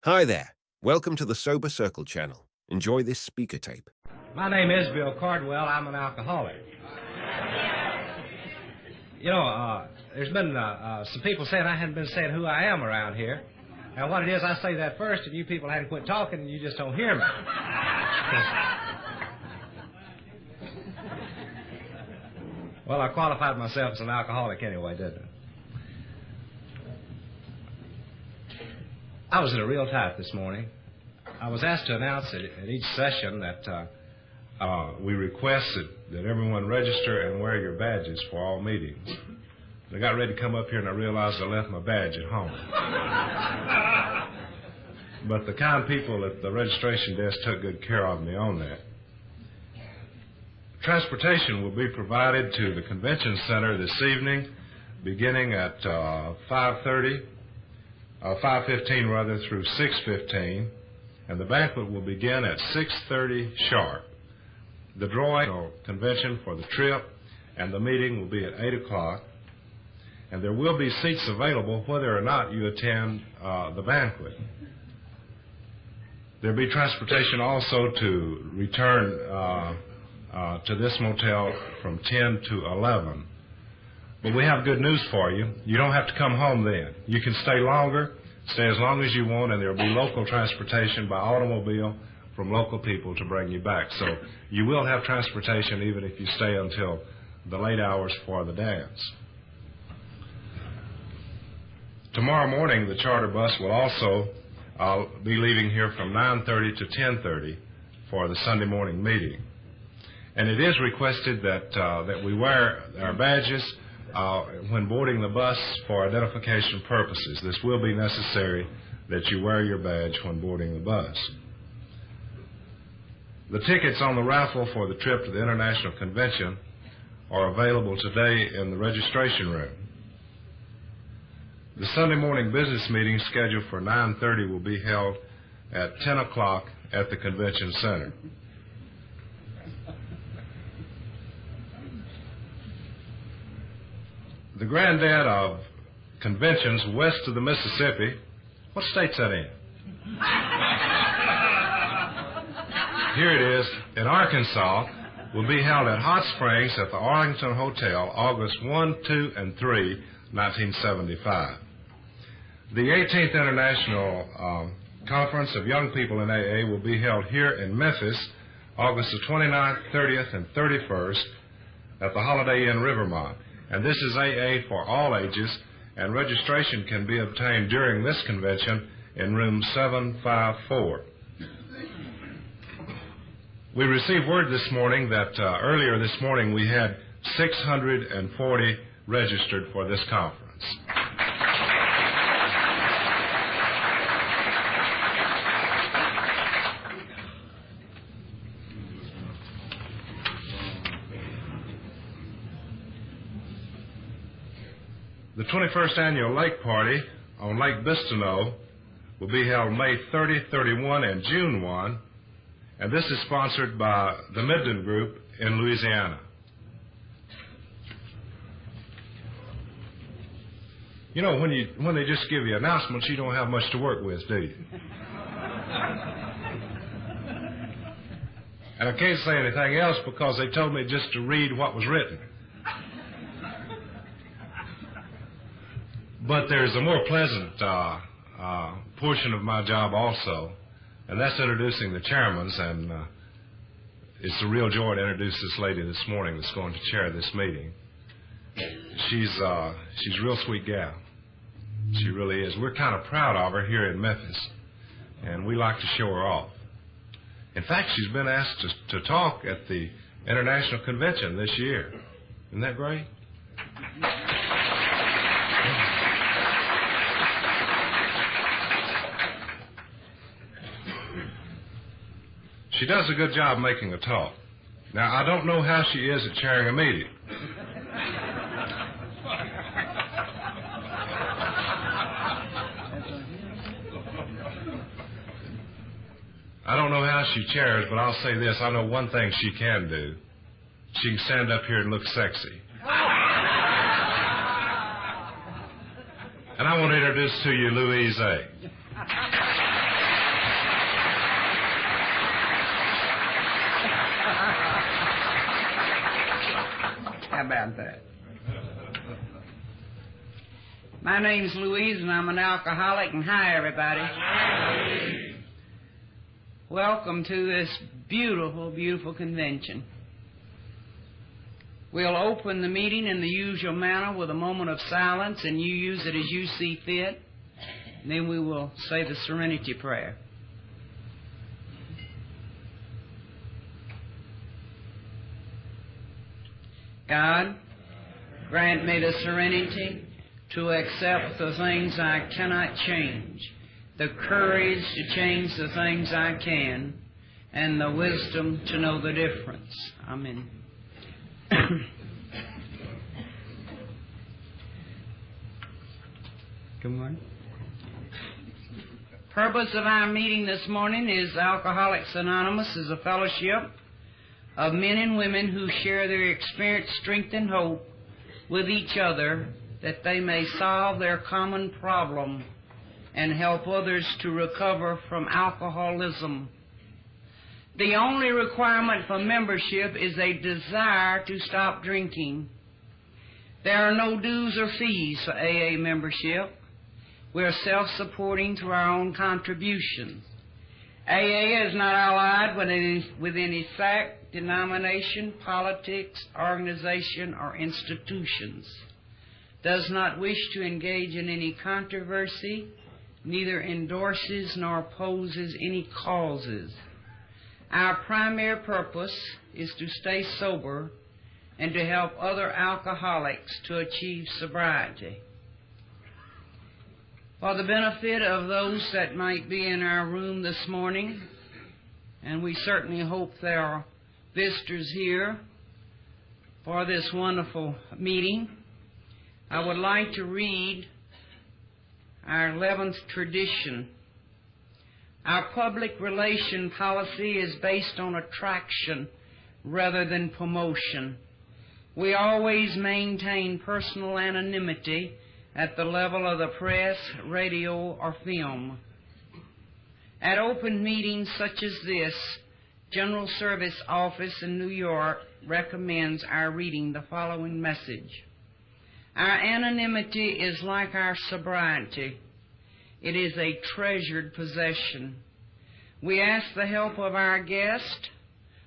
Hi there. Welcome to the Sober Circle channel. Enjoy this speaker tape. My name is Bill Cardwell. I'm an alcoholic. There's been some people saying I hadn't been saying who I am around here. And what it is, I say that first, and you people hadn't quit talking, and you just don't hear me. Well, I qualified myself as an alcoholic anyway, didn't I? I was in a real tight this morning. I was asked to announce at each session that we request that everyone register and wear your badges for all meetings. I got ready to come up here and I realized I left my badge at home. But the kind people at the registration desk took good care of me on that. Transportation will be provided to the convention center this evening, beginning at 5:15 through 6:15, and the banquet will begin at 6:30 sharp. The drawing or convention for the trip and the meeting will be at 8 o'clock, and there will be seats available whether or not you attend the banquet. There will be transportation also to return to this motel from 10 to 11. But we have good news for you. You don't have to come home then. You can stay longer, stay as long as you want, and there will be local transportation by automobile from local people to bring you back. So you will have transportation even if you stay until the late hours for the dance. Tomorrow morning, the charter bus will also be leaving here from 9:30 to 10:30 for the Sunday morning meeting. And it is requested that we wear our badges when boarding the bus for identification purposes. This will be necessary that you wear your badge when boarding the bus. The tickets on the raffle for the trip to the International Convention are available today in the registration room. The Sunday morning business meeting scheduled for 9:30 will be held at 10 o'clock at the Convention Center. The granddad of conventions west of the Mississippi, what state's that in? Here it is, in Arkansas, will be held at Hot Springs at the Arlington Hotel, August 1, 2, and 3, 1975. The 18th International Conference of Young People in AA will be held here in Memphis, August the 29th, 30th, and 31st at the Holiday Inn Rivermont. And this is AA for all ages, and registration can be obtained during this convention in room 754. We received word this morning that earlier this morning we had 640 registered for this conference. The 21st Annual Lake Party on Lake Bistineau will be held May 30, 31, and June 1, and this is sponsored by the Midland Group in Louisiana. You know, when they just give you announcements, you don't have much to work with, do you? And I can't say anything else because they told me just to read what was written. But there's a more pleasant portion of my job also, and that's introducing the chairmans, and it's a real joy to introduce this lady this morning that's going to chair this meeting. She's a real sweet gal. She really is. We're kind of proud of her here in Memphis, and we like to show her off. In fact, she's been asked to talk at the International Convention this year. Isn't that great? She does a good job making a talk. Now, I don't know how she is at chairing a meeting. I don't know how she chairs, but I'll say this. I know one thing she can do. She can stand up here and look sexy. And I want to introduce to you Louise A. How about that? My name's Louise, and I'm an alcoholic, and hi, everybody. Hi. Welcome to this beautiful, beautiful convention. We'll open the meeting in the usual manner with a moment of silence, and you use it as you see fit. And then we will say the Serenity prayer. God, grant me the serenity to accept the things I cannot change, the courage to change the things I can, and the wisdom to know the difference. Amen. Good morning. Purpose of our meeting this morning is Alcoholics Anonymous is a fellowship of men and women who share their experience, strength, and hope with each other that they may solve their common problem and help others to recover from alcoholism. The only requirement for membership is a desire to stop drinking. There are no dues or fees for AA membership. We are self-supporting through our own contributions. AA is not allied with any sect, denomination, politics, organization, or institutions. Does not wish to engage in any controversy, neither endorses nor opposes any causes. Our primary purpose is to stay sober and to help other alcoholics to achieve sobriety. For the benefit of those that might be in our room this morning, and we certainly hope there are visitors here for this wonderful meeting, I would like to read our 11th tradition. Our public relation policy is based on attraction rather than promotion. We always maintain personal anonymity at the level of the press, radio, or film. At open meetings such as this, General Service Office in New York recommends our reading the following message. Our anonymity is like our sobriety. It is a treasured possession. We ask the help of our guests,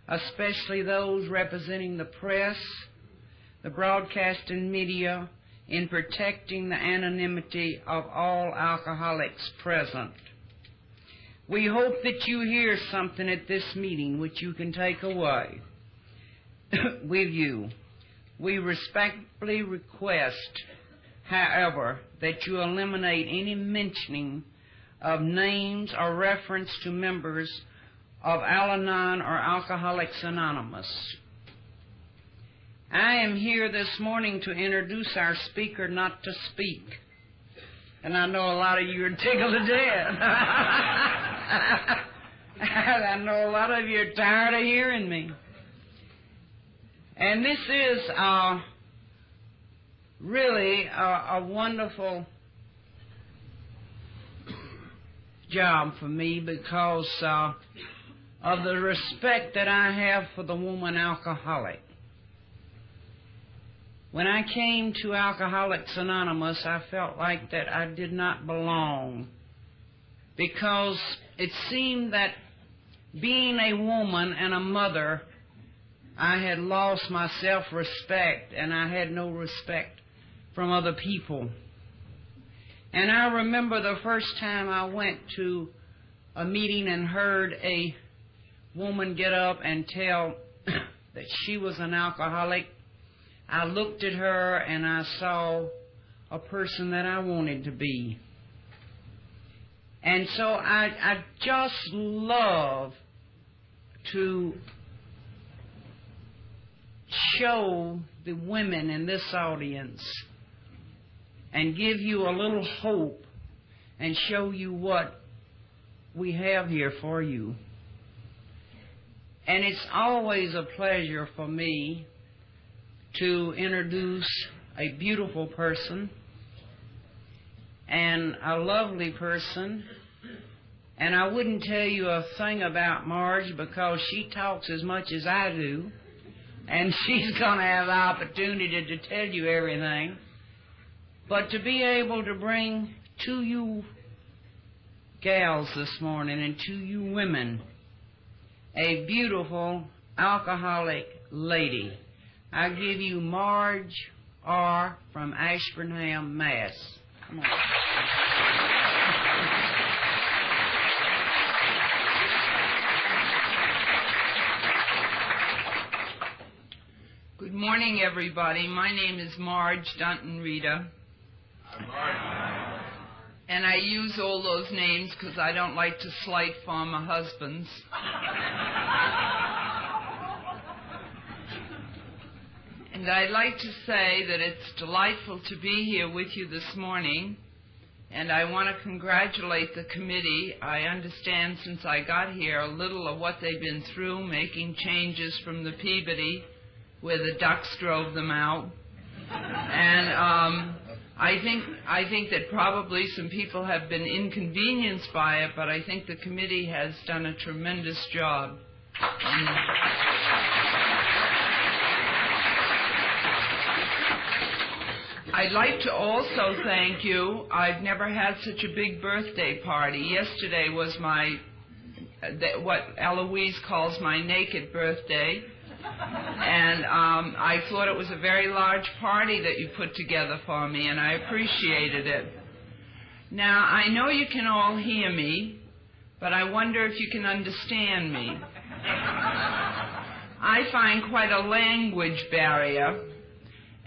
especially those representing the press, the broadcasting media, in protecting the anonymity of all alcoholics present. We hope that you hear something at this meeting which you can take away with you. We respectfully request, however, that you eliminate any mentioning of names or reference to members of Al-Anon or Alcoholics Anonymous. I am here this morning to introduce our speaker, not to speak. And I know a lot of you are tickled to death. I know a lot of you are tired of hearing me. And this is really a wonderful job for me because of the respect that I have for the woman alcoholic. When I came to Alcoholics Anonymous, I felt like that I did not belong because it seemed that being a woman and a mother, I had lost my self-respect and I had no respect from other people. And I remember the first time I went to a meeting and heard a woman get up and tell that she was an alcoholic. I looked at her and I saw a person that I wanted to be. And so I just love to show the women in this audience and give you a little hope and show you what we have here for you. And it's always a pleasure for me to introduce a beautiful person and a lovely person. And I wouldn't tell you a thing about Marge because she talks as much as I do, and she's going to have the opportunity to tell you everything. But to be able to bring to you gals this morning and to you women a beautiful alcoholic lady, I give you Marge R. from Ashburnham, Mass. Come on. Good morning, everybody. My name is Marge Reida. And I use all those names because I don't like to slight former husbands. And I'd like to say that it's delightful to be here with you this morning, and I want to congratulate the committee. I understand since I got here a little of what they've been through, making changes from the Peabody, where the ducks drove them out. And I think that probably some people have been inconvenienced by it, but I think the committee has done a tremendous job. I'd like to also thank you. I've never had such a big birthday party. Yesterday was what Eloise calls my naked birthday. And I thought it was a very large party that you put together for me, and I appreciated it. Now, I know you can all hear me, but I wonder if you can understand me. I find quite a language barrier.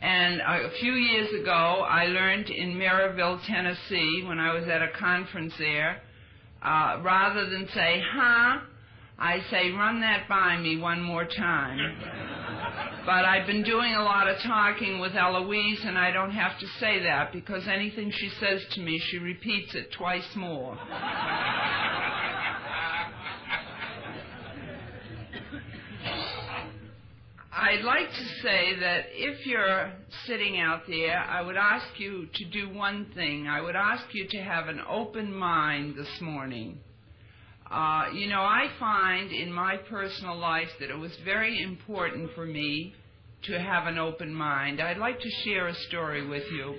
And a few years ago, I learned in Maryville, Tennessee, when I was at a conference there, rather than say, huh, I say, run that by me one more time. But I've been doing a lot of talking with Eloise, and I don't have to say that, because anything she says to me, she repeats it twice more. I'd like to say that if you're sitting out there, I would ask you to do one thing. I would ask you to have an open mind this morning. I find in my personal life that it was very important for me to have an open mind. I'd like to share a story with you.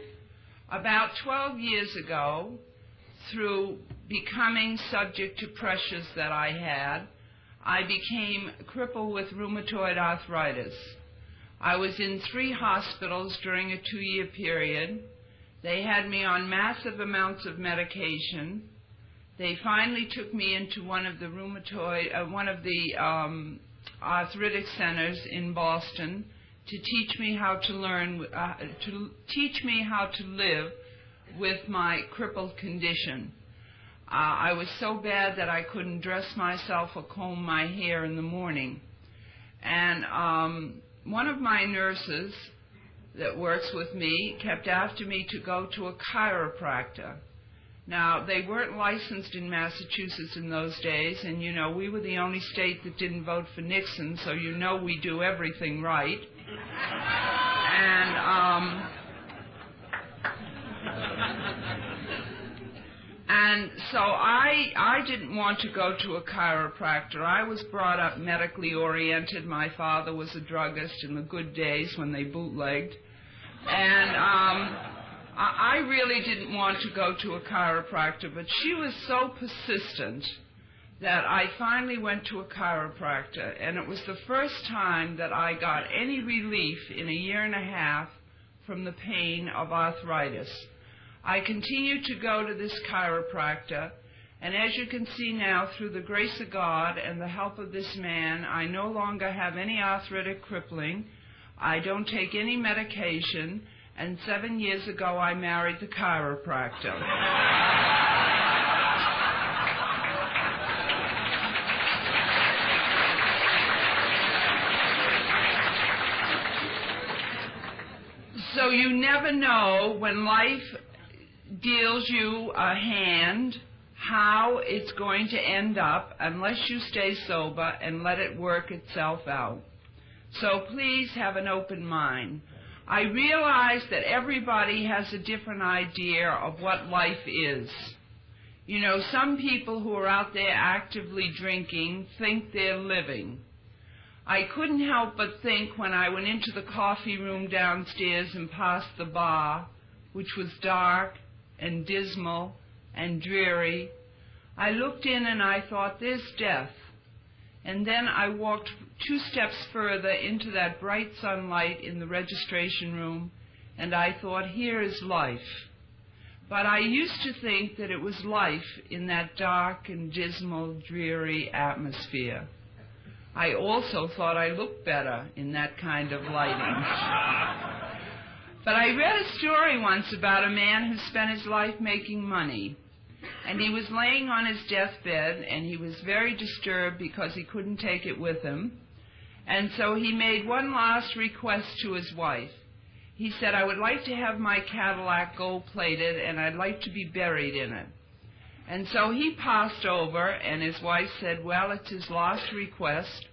About 12 years ago, through becoming subject to pressures that I had, I became crippled with rheumatoid arthritis. I was in 3 hospitals during a 2-year period. They had me on massive amounts of medication. They finally took me into one of the arthritic centers in Boston to teach me how to live with my crippled condition. I was so bad that I couldn't dress myself or comb my hair in the morning. And one of my nurses that works with me kept after me to go to a chiropractor. Now, they weren't licensed in Massachusetts in those days, and we were the only state that didn't vote for Nixon, so we do everything right. And so I didn't want to go to a chiropractor. I was brought up medically oriented. My father was a druggist in the good days when they bootlegged. And I really didn't want to go to a chiropractor, but she was so persistent that I finally went to a chiropractor. And it was the first time that I got any relief in a year and a half from the pain of arthritis. I continued to go to this chiropractor, and as you can see now, through the grace of God and the help of this man, I no longer have any arthritic crippling. I don't take any medication, and 7 years ago I married the chiropractor. So you never know when life deals you a hand how it's going to end up unless you stay sober and let it work itself out. So please have an open mind. I realize that everybody has a different idea of what life is. Some people who are out there actively drinking think they're living. I couldn't help but think when I went into the coffee room downstairs and passed the bar, which was dark and dismal and dreary, I looked in and I thought, there's death. And then I walked 2 steps further into that bright sunlight in the registration room, and I thought, here is life. But I used to think that it was life in that dark and dismal, dreary atmosphere. I also thought I looked better in that kind of lighting. But I read a story once about a man who spent his life making money. And he was laying on his deathbed, and he was very disturbed because he couldn't take it with him. And so he made one last request to his wife. He said, I would like to have my Cadillac gold-plated, and I'd like to be buried in it. And so he passed over, and his wife said, well, it's his last request.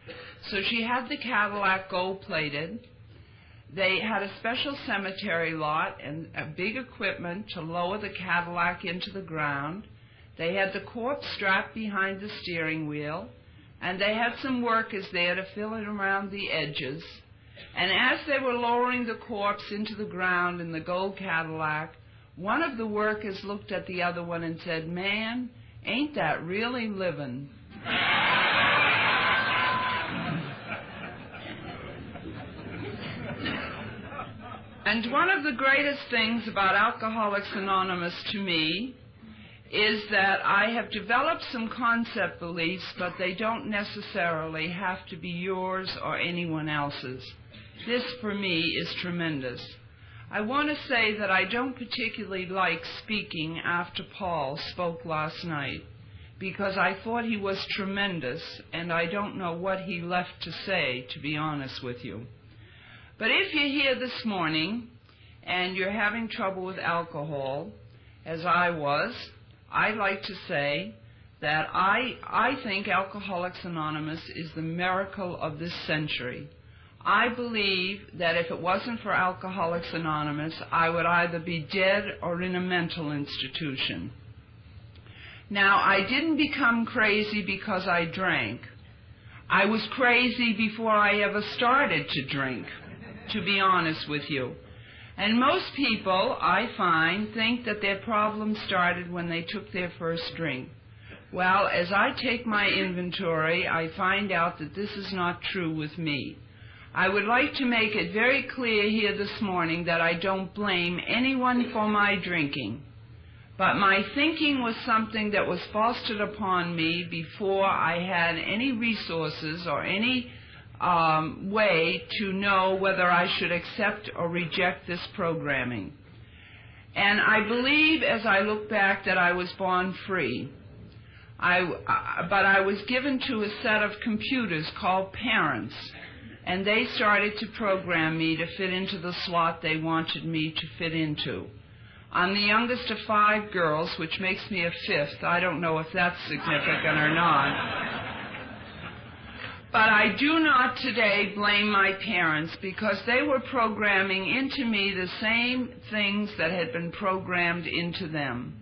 So she had the Cadillac gold-plated. They had a special cemetery lot and a big equipment to lower the Cadillac into the ground. They had the corpse strapped behind the steering wheel, and they had some workers there to fill it around the edges. And as they were lowering the corpse into the ground in the gold Cadillac, one of the workers looked at the other one and said, man, ain't that really living? And one of the greatest things about Alcoholics Anonymous to me is that I have developed some concept beliefs, but they don't necessarily have to be yours or anyone else's. This, for me, is tremendous. I want to say that I don't particularly like speaking after Paul spoke last night, because I thought he was tremendous, and I don't know what he left to say, to be honest with you. But if you're here this morning and you're having trouble with alcohol, as I was, I'd like to say that I think Alcoholics Anonymous is the miracle of this century. I believe that if it wasn't for Alcoholics Anonymous, I would either be dead or in a mental institution. Now, I didn't become crazy because I drank. I was crazy before I ever started to drink, to be honest with you. And most people, I find, think that their problem started when they took their first drink. Well, as I take my inventory, I find out that this is not true with me. I would like to make it very clear here this morning that I don't blame anyone for my drinking. But my thinking was something that was fostered upon me before I had any resources or any way to know whether I should accept or reject this programming. And I believe, as I look back, that I was born free. But I was given to a set of computers called parents, and they started to program me to fit into the slot they wanted me to fit into. I'm the youngest of 5 girls, which makes me a 5th. I don't know if that's significant or not. But I do not today blame my parents, because they were programming into me the same things that had been programmed into them.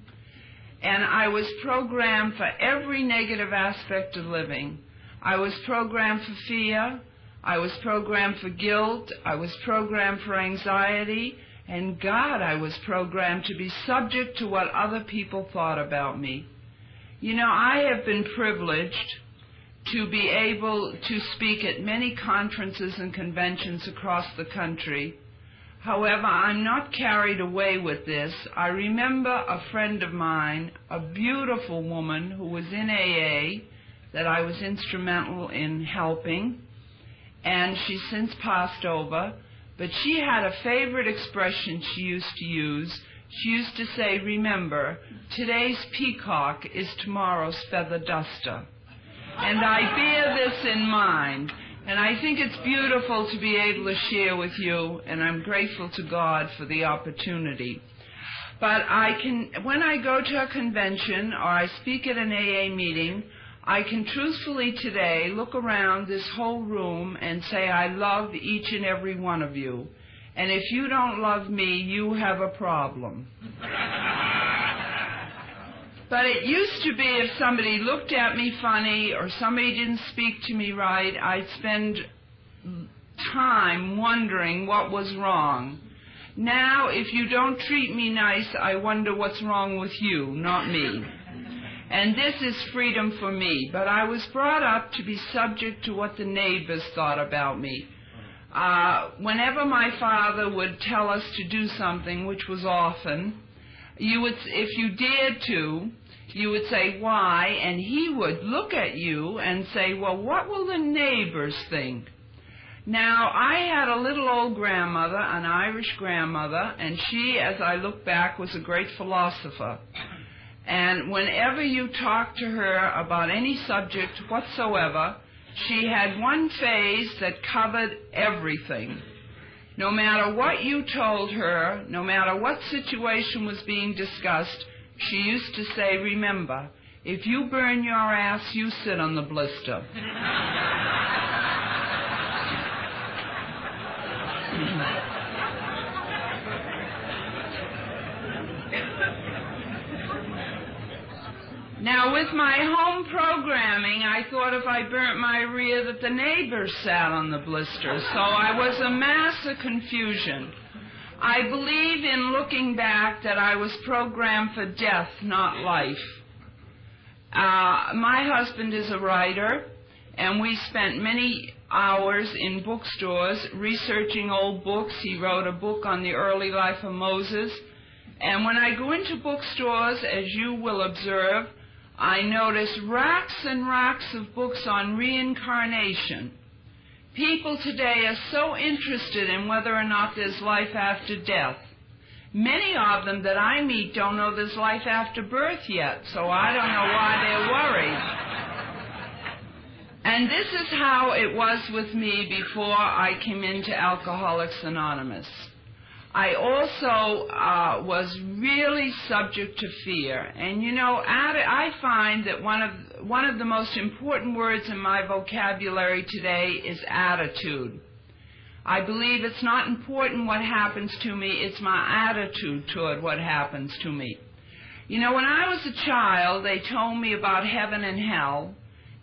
And I was programmed for every negative aspect of living. I was programmed for fear. I was programmed for guilt. I was programmed for anxiety. And God, I was programmed to be subject to what other people thought about me. You know, I have been privileged to be able to speak at many conferences and conventions across the country. However, I'm not carried away with this. I remember a friend of mine, a beautiful woman who was in AA, that I was instrumental in helping, and she's since passed over, but she had a favorite expression she used to use. She used to say, remember, today's peacock is tomorrow's feather duster. And I bear this in mind, and I think it's beautiful to be able to share with you, and I'm grateful to God for the opportunity. But when I go to a convention or I speak at an AA meeting, I can truthfully today look around this whole room and say I love each and every one of you. And if you don't love me, you have a problem. But it used to be if somebody looked at me funny or somebody didn't speak to me right, I'd spend time wondering what was wrong. Now, if you don't treat me nice, I wonder what's wrong with you, not me. And this is freedom for me. But I was brought up to be subject to what the neighbors thought about me. Whenever my father would tell us to do something, which was often, if you dared to, you would say, why? And he would look at you and say, well, what will the neighbors think? Now, I had a little old grandmother, an Irish grandmother, and she, as I look back, was a great philosopher. And whenever you talked to her about any subject whatsoever, she had one phrase that covered everything. No matter what you told her, no matter what situation was being discussed, she used to say, remember, if you burn your ass, you sit on the blister. Now, with my home programming, I thought if I burnt my rear that the neighbors sat on the blister, so I was a mass of confusion. I believe in looking back that I was programmed for death, not life. My husband is a writer, and we spent many hours in bookstores researching old books. He wrote a book on the early life of Moses. And when I go into bookstores, as you will observe, I notice racks and racks of books on reincarnation. People today are so interested in whether or not there's life after death. Many of them that I meet don't know there's life after birth yet, so I don't know why they're worried. And this is how it was with me before I came into Alcoholics Anonymous. I also was really subject to fear. And you know, I find that one of the most important words in my vocabulary today is attitude. I believe it's not important what happens to me, it's my attitude toward what happens to me. You know, when I was a child, they told me about heaven and hell.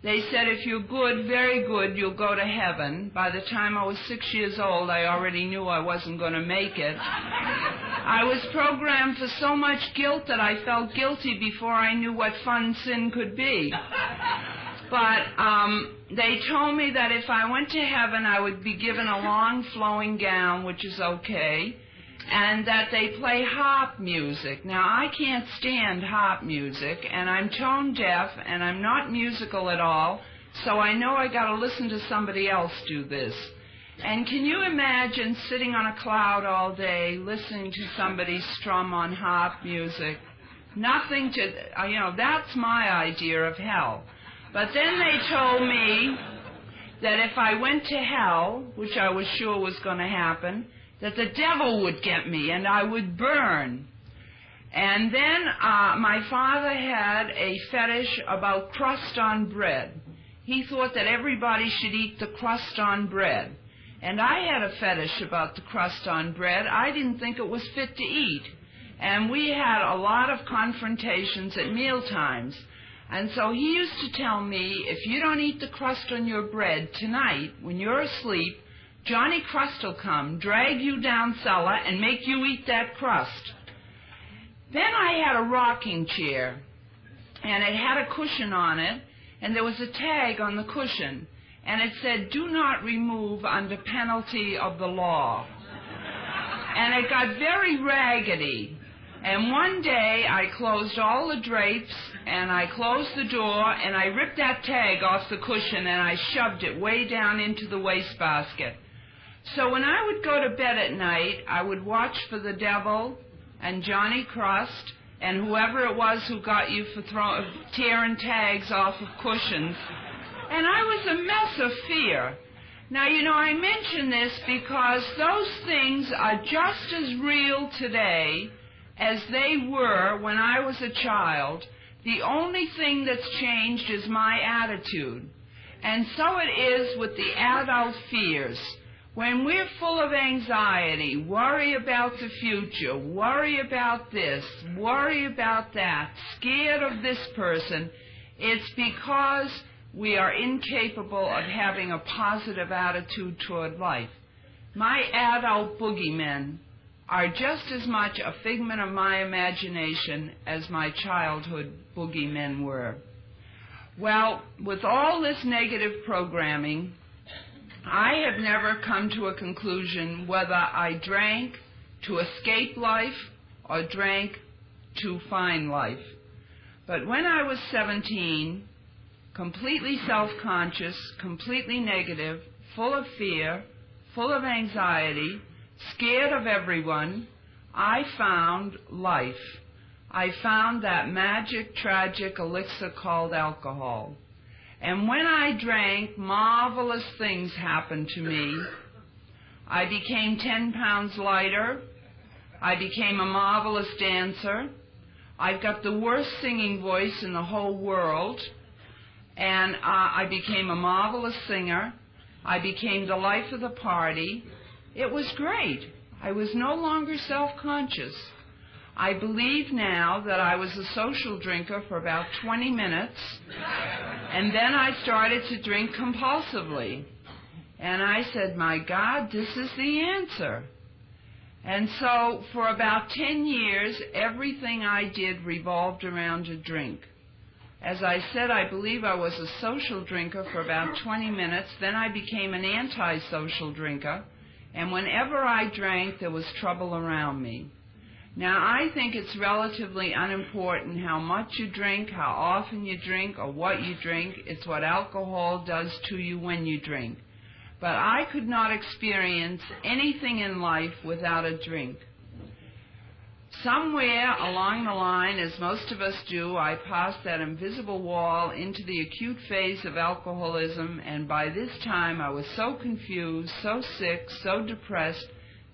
They said if you're good, very good, you'll go to heaven. By the time I was 6 years old, I already knew I wasn't going to make it. I was programmed for so much guilt that I felt guilty before I knew what fun sin could be. But they told me that if I went to heaven, I would be given a long flowing gown, which is okay, and that they play harp music. Now, I can't stand harp music, and I'm tone deaf, and I'm not musical at all, so I know I got to listen to somebody else do this. And can you imagine sitting on a cloud all day, listening to somebody strum on harp music? Nothing to, that's my idea of hell. But then they told me that if I went to hell, which I was sure was going to happen, that the devil would get me and I would burn. And then my father had a fetish about crust on bread. He thought that everybody should eat the crust on bread. And I had a fetish about the crust on bread. I didn't think it was fit to eat. And we had a lot of confrontations at meal times. And so he used to tell me, if you don't eat the crust on your bread tonight, when you're asleep, Johnny Crust will come, drag you down cellar, and make you eat that crust. Then I had a rocking chair, and it had a cushion on it, and there was a tag on the cushion, and it said, do not remove under penalty of the law. And it got very raggedy. And one day I closed all the drapes, and I closed the door, and I ripped that tag off the cushion, and I shoved it way down into the wastebasket. So when I would go to bed at night, I would watch for the devil and Johnny Crust and whoever it was who got you for tearing tags off of cushions. And I was a mess of fear. Now, I mention this because those things are just as real today as they were when I was a child. The only thing that's changed is my attitude. And so it is with the adult fears. When we're full of anxiety, worry about the future, worry about this, worry about that, scared of this person, it's because we are incapable of having a positive attitude toward life. My adult boogeymen are just as much a figment of my imagination as my childhood boogeymen were. Well, with all this negative programming, I have never come to a conclusion whether I drank to escape life or drank to find life. But when I was 17, completely self-conscious, completely negative, full of fear, full of anxiety, scared of everyone, I found life. I found that magic, tragic elixir called alcohol. And when I drank, marvelous things happened to me. I became 10 pounds lighter. I became a marvelous dancer. I've got the worst singing voice in the whole world. And I became a marvelous singer. I became the life of the party. It was great. I was no longer self-conscious. I believe now that I was a social drinker for about 20 minutes, and then I started to drink compulsively. And I said, my God, this is the answer. And so for about 10 years, everything I did revolved around a drink. As I said, I believe I was a social drinker for about 20 minutes. Then I became an antisocial drinker. And whenever I drank, there was trouble around me. Now, I think it's relatively unimportant how much you drink, how often you drink, or what you drink. It's what alcohol does to you when you drink. But I could not experience anything in life without a drink. Somewhere along the line, as most of us do, I passed that invisible wall into the acute phase of alcoholism, and by this time I was so confused, so sick, so depressed,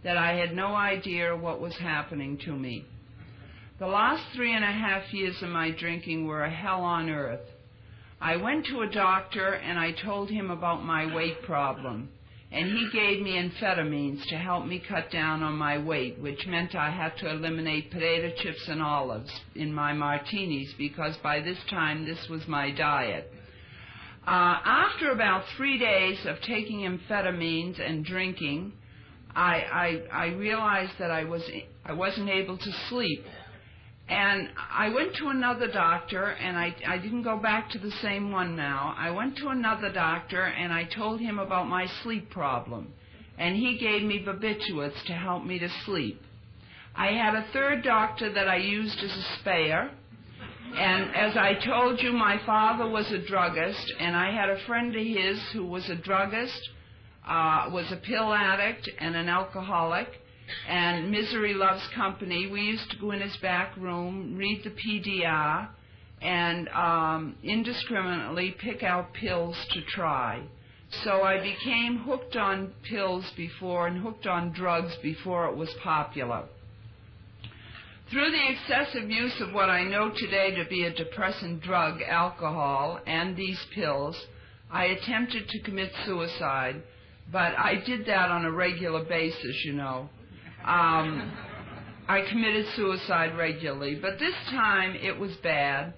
that I had no idea what was happening to me. The last 3.5 years of my drinking were a hell on earth. I went to a doctor and I told him about my weight problem. And he gave me amphetamines to help me cut down on my weight, which meant I had to eliminate potato chips and olives in my martinis, because by this time this was my diet. After about 3 days of taking amphetamines and drinking, I realized that I wasn't able to sleep. And I went to another doctor, and I didn't go back to the same one now. I went to another doctor, and I told him about my sleep problem. And he gave me barbiturates to help me to sleep. I had a third doctor that I used as a spare. And as I told you, my father was a druggist, and I had a friend of his who was a druggist, was a pill addict, and an alcoholic. And misery loves company. We used to go in his back room, read the PDR, and indiscriminately pick out pills to try. So I became hooked on pills before and hooked on drugs before it was popular. Through the excessive use of what I know today to be a depressant drug, alcohol, and these pills, I attempted to commit suicide, but I did that on a regular basis, you know. I committed suicide regularly, but this time it was bad,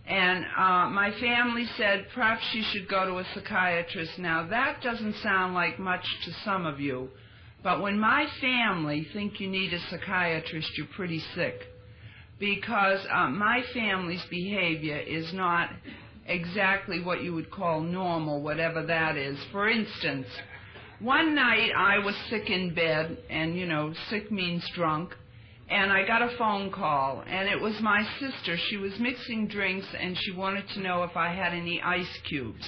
and my family said, perhaps you should go to a psychiatrist. Now, that doesn't sound like much to some of you, but when my family think you need a psychiatrist, you're pretty sick, because my family's behavior is not exactly what you would call normal, whatever that is. For instance, one night I was sick in bed, and you know, sick means drunk, and I got a phone call, and it was my sister. She was mixing drinks, and she wanted to know if I had any ice cubes.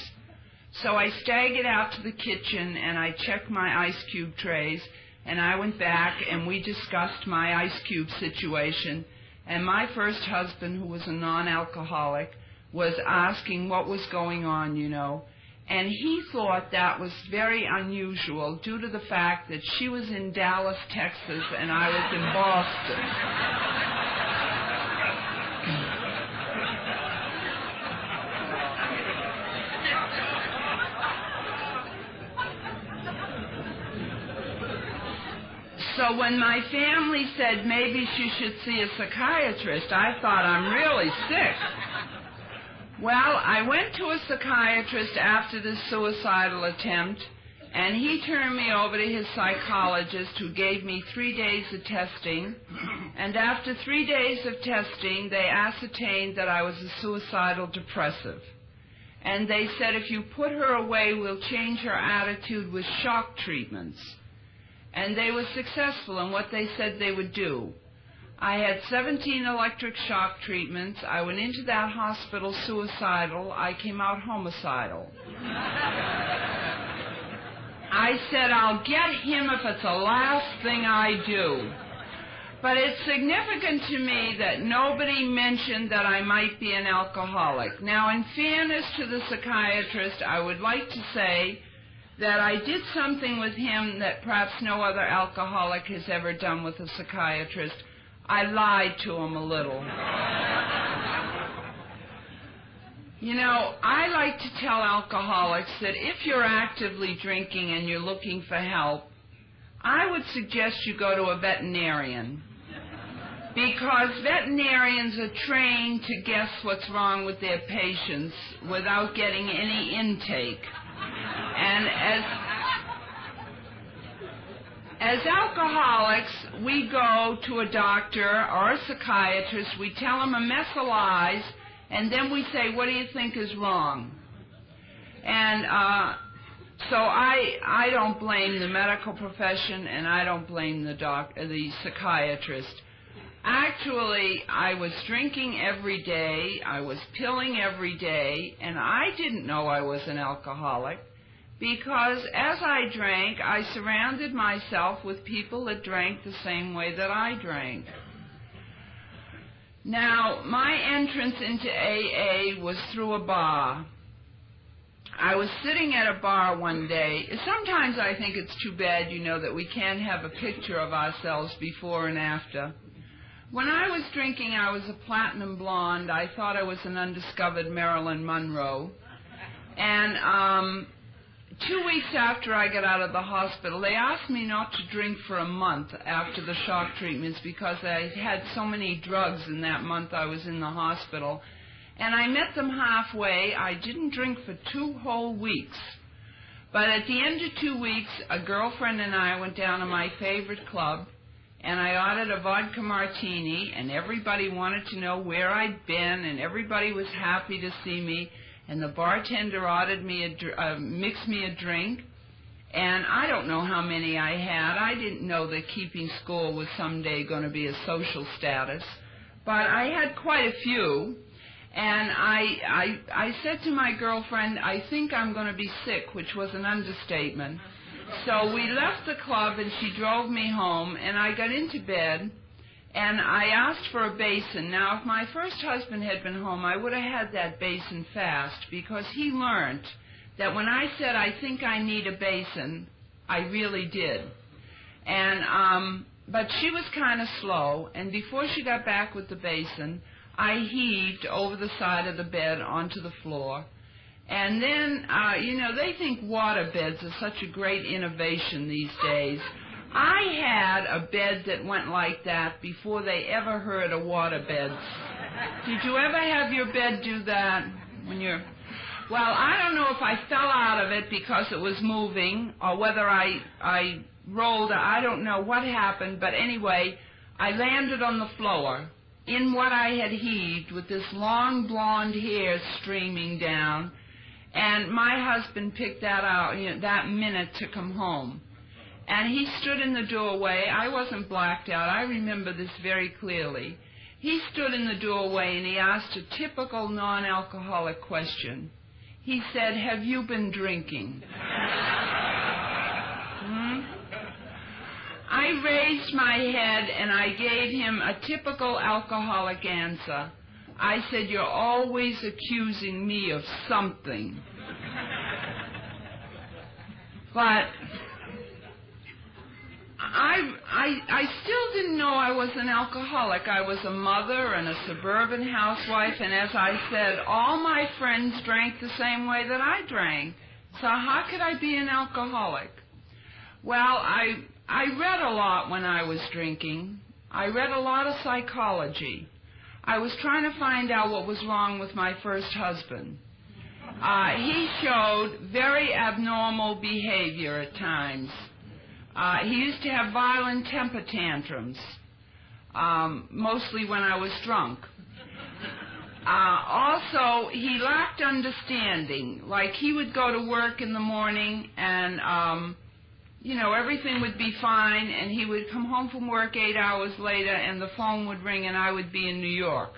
So I staggered out to the kitchen, and I checked my ice cube trays, and I went back, and we discussed my ice cube situation, and my first husband, who was a non-alcoholic, was asking what was going on, you know. And he thought that was very unusual due to the fact that she was in Dallas, Texas, and I was in Boston. So when my family said maybe she should see a psychiatrist, I thought, I'm really sick. Well, I went to a psychiatrist after this suicidal attempt, and he turned me over to his psychologist, who gave me 3 days of testing. And after 3 days of testing, they ascertained that I was a suicidal depressive. And they said, if you put her away, we'll change her attitude with shock treatments. And they were successful in what they said they would do. I had 17 electric shock treatments. I went into that hospital suicidal. I came out homicidal. I said, I'll get him if it's the last thing I do. But it's significant to me that nobody mentioned that I might be an alcoholic. Now, in fairness to the psychiatrist, I would like to say that I did something with him that perhaps no other alcoholic has ever done with a psychiatrist. I lied to him a little. You know, I like to tell alcoholics that if you're actively drinking and you're looking for help, I would suggest you go to a veterinarian, because veterinarians are trained to guess what's wrong with their patients without getting any intake. And as alcoholics, we go to a doctor or a psychiatrist, we tell them a mess of lies, and then we say, what do you think is wrong? And so I don't blame the medical profession, and I don't blame the psychiatrist. Actually, I was drinking every day, I was pilling every day, and I didn't know I was an alcoholic, because as I drank, I surrounded myself with people that drank the same way that I drank. Now, my entrance into AA was through a bar. I was sitting at a bar one day. Sometimes I think it's too bad, you know, that we can't have a picture of ourselves before and after. When I was drinking, I was a platinum blonde. I thought I was an undiscovered Marilyn Monroe. And 2 weeks after I got out of the hospital, they asked me not to drink for a month after the shock treatments because I had so many drugs in that month I was in the hospital. And I met them halfway. I didn't drink for 2 whole weeks. But at the end of 2 weeks, a girlfriend and I went down to my favorite club, and I ordered a vodka martini, and everybody wanted to know where I'd been, and everybody was happy to see me. And the bartender ordered me mixed me a drink, and I don't know how many I had. I didn't know that keeping score was someday going to be a social status, but I had quite a few. And I said to my girlfriend, I think I'm going to be sick, which was an understatement. So we left the club, and she drove me home, and I got into bed. And I asked for a basin. Now, if my first husband had been home, I would have had that basin fast, because he learned that when I said, I think I need a basin, I really did. And but she was kind of slow, and before she got back with the basin, I heaved over the side of the bed onto the floor. And then, you know, they think water beds are such a great innovation these days. I had a bed that went like that before they ever heard of water beds. Did you ever have your bed do that when you're... Well, I don't know if I fell out of it because it was moving or whether I rolled. I don't know what happened, but anyway, I landed on the floor in what I had heaved with this long blonde hair streaming down, and my husband picked that out, you know, that minute to come home. And he stood in the doorway. I wasn't blacked out. I remember this very clearly. He stood in the doorway, and he asked a typical non-alcoholic question. He said, have you been drinking? I raised my head, and I gave him a typical alcoholic answer. I said, you're always accusing me of something. But I still didn't know I was an alcoholic. I was a mother and a suburban housewife, and as I said, all my friends drank the same way that I drank. So how could I be an alcoholic? Well, I read a lot when I was drinking. I read a lot of psychology. I was trying to find out what was wrong with my first husband. He showed very abnormal behavior at times. He used to have violent temper tantrums, mostly when I was drunk. Also, he lacked understanding. Like, he would go to work in the morning and, everything would be fine, and he would come home from work 8 hours later and the phone would ring and I would be in New York.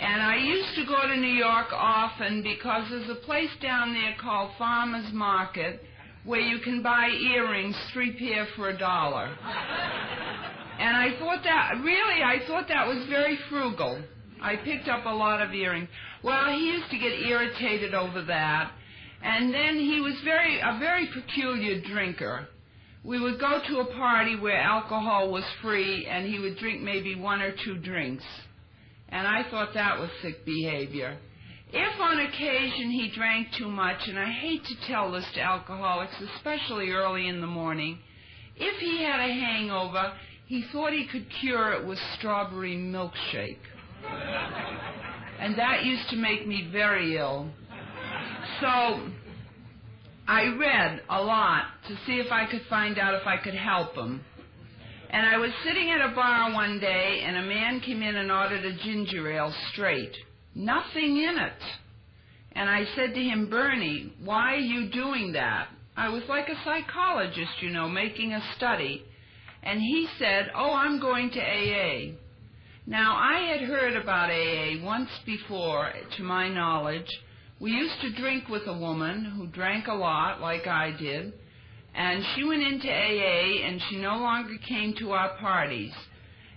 And I used to go to New York often because there's a place down there called Farmer's Market where you can buy earrings, 3 pair for $1. And I thought that was very frugal. I picked up a lot of earrings. Well, he used to get irritated over that. And then he was a very peculiar drinker. We would go to a party where alcohol was free, and he would drink maybe 1 or 2 drinks. And I thought that was sick behavior. If on occasion he drank too much, and I hate to tell this to alcoholics, especially early in the morning, if he had a hangover, he thought he could cure it with strawberry milkshake. And that used to make me very ill. So I read a lot to see if I could find out if I could help him. And I was sitting at a bar one day, and a man came in and ordered a ginger ale straight. Nothing in it. And I said to him, Bernie, why are you doing that? I was like a psychologist, making a study. And he said, I'm going to AA. Now, I had heard about AA once before, to my knowledge. We used to drink with a woman who drank a lot, like I did, and she went into AA, and she no longer came to our parties.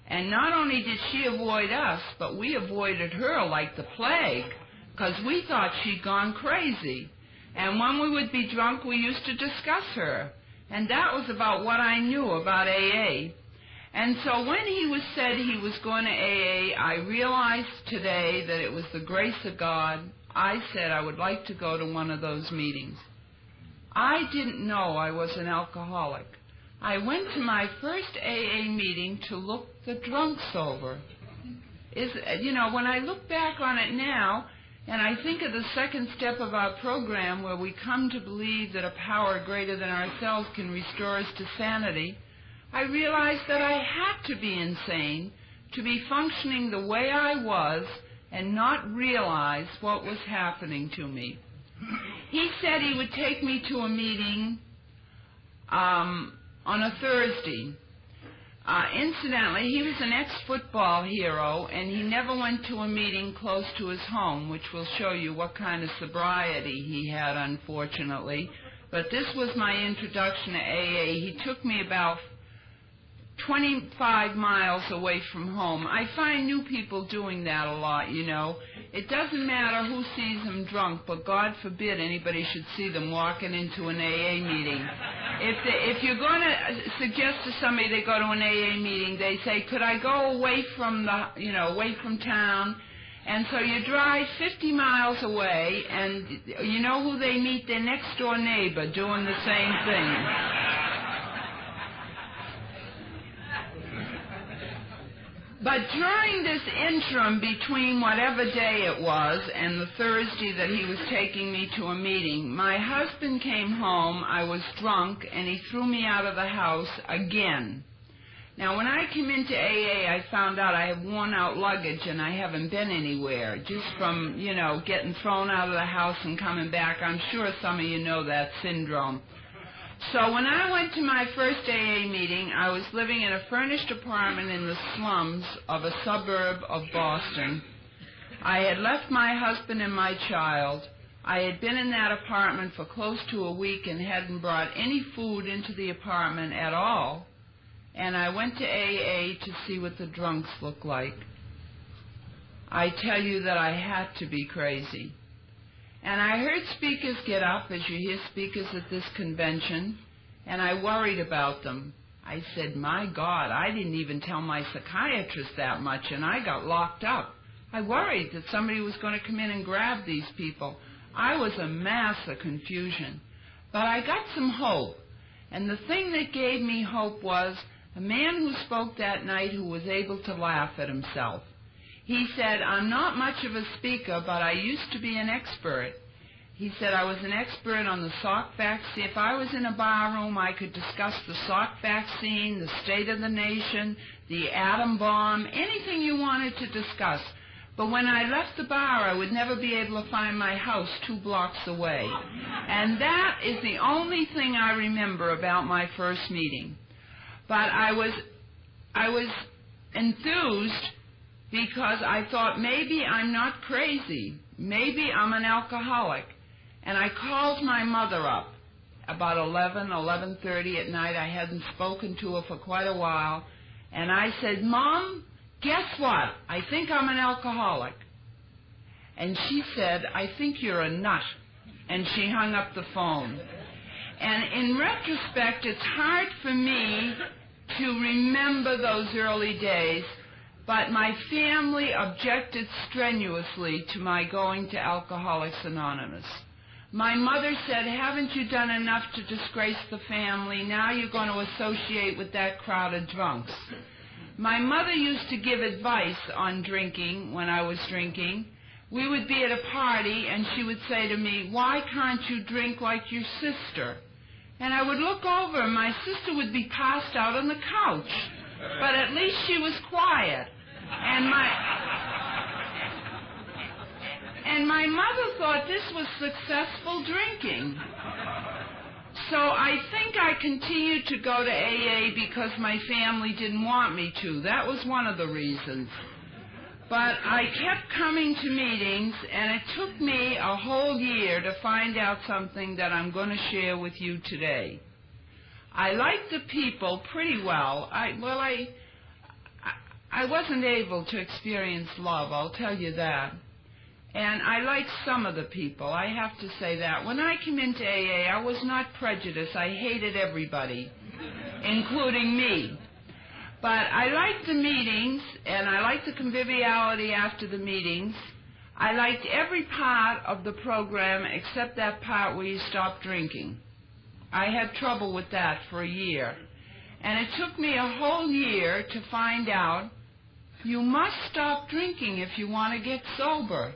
And not only did she avoid us, but we avoided her like the plague, because we thought she'd gone crazy. And when we would be drunk, we used to discuss her. And that was about what I knew about AA. And so when he said he was going to AA, I realized today that it was the grace of God. I said I would like to go to one of those meetings. I didn't know I was an alcoholic. I went to my first AA meeting to look the drunks over. When I look back on it now, and I think of the second step of our program where we come to believe that a power greater than ourselves can restore us to sanity, I realized that I had to be insane to be functioning the way I was and not realize what was happening to me. He said he would take me to a meeting on a Thursday. Incidentally, he was an ex-football hero, and he never went to a meeting close to his home, which will show you what kind of sobriety he had, unfortunately. But this was my introduction to AA. He took me about 25 miles away from home. I find new people doing that a lot, It doesn't matter who sees them drunk, but God forbid anybody should see them walking into an AA meeting. If you're going to suggest to somebody they go to an AA meeting, they say, could I go away from away from town? And so you drive 50 miles away, and you know who they meet? Their next door neighbor doing the same thing. But during this interim between whatever day it was and the Thursday that he was taking me to a meeting, my husband came home. I was drunk, and he threw me out of the house again. Now, when I came into AA, I found out I have worn out luggage and I haven't been anywhere, just from, getting thrown out of the house and coming back. I'm sure some of you know that syndrome. So when I went to my first AA meeting, I was living in a furnished apartment in the slums of a suburb of Boston. I had left my husband and my child. I had been in that apartment for close to a week and hadn't brought any food into the apartment at all. And I went to AA to see what the drunks look like. I tell you that I had to be crazy. And I heard speakers get up, as you hear speakers at this convention, and I worried about them. I said, my God, I didn't even tell my psychiatrist that much, and I got locked up. I worried that somebody was going to come in and grab these people. I was a mass of confusion. But I got some hope. And the thing that gave me hope was a man who spoke that night who was able to laugh at himself. He said, I'm not much of a speaker, but I used to be an expert. He said, I was an expert on the Salk vaccine. If I was in a bar room, I could discuss the Salk vaccine, the state of the nation, the atom bomb, anything you wanted to discuss. But when I left the bar, I would never be able to find my house 2 blocks away. And that is the only thing I remember about my first meeting. But I was enthused because I thought, maybe I'm not crazy. Maybe I'm an alcoholic. And I called my mother up about 11:30 at night. I hadn't spoken to her for quite a while. And I said, Mom, guess what? I think I'm an alcoholic. And she said, I think you're a nut. And she hung up the phone. And in retrospect, it's hard for me to remember those early days, but my family objected strenuously to my going to Alcoholics Anonymous. My mother said, haven't you done enough to disgrace the family? Now you're going to associate with that crowd of drunks. My mother used to give advice on drinking when I was drinking. We would be at a party, and she would say to me, why can't you drink like your sister? And I would look over, and my sister would be passed out on the couch. But at least she was quiet. And my mother thought this was successful drinking. So I think I continued to go to AA because my family didn't want me to. That was one of the reasons. But I kept coming to meetings, and it took me a whole year to find out something that I'm going to share with you today. I liked the people pretty well. I wasn't able to experience love, I'll tell you that. And I liked some of the people, I have to say that. When I came into AA, I was not prejudiced. I hated everybody, including me. But I liked the meetings, and I liked the conviviality after the meetings. I liked every part of the program except that part where you stop drinking. I had trouble with that for a year. And it took me a whole year to find out you must stop drinking if you want to get sober.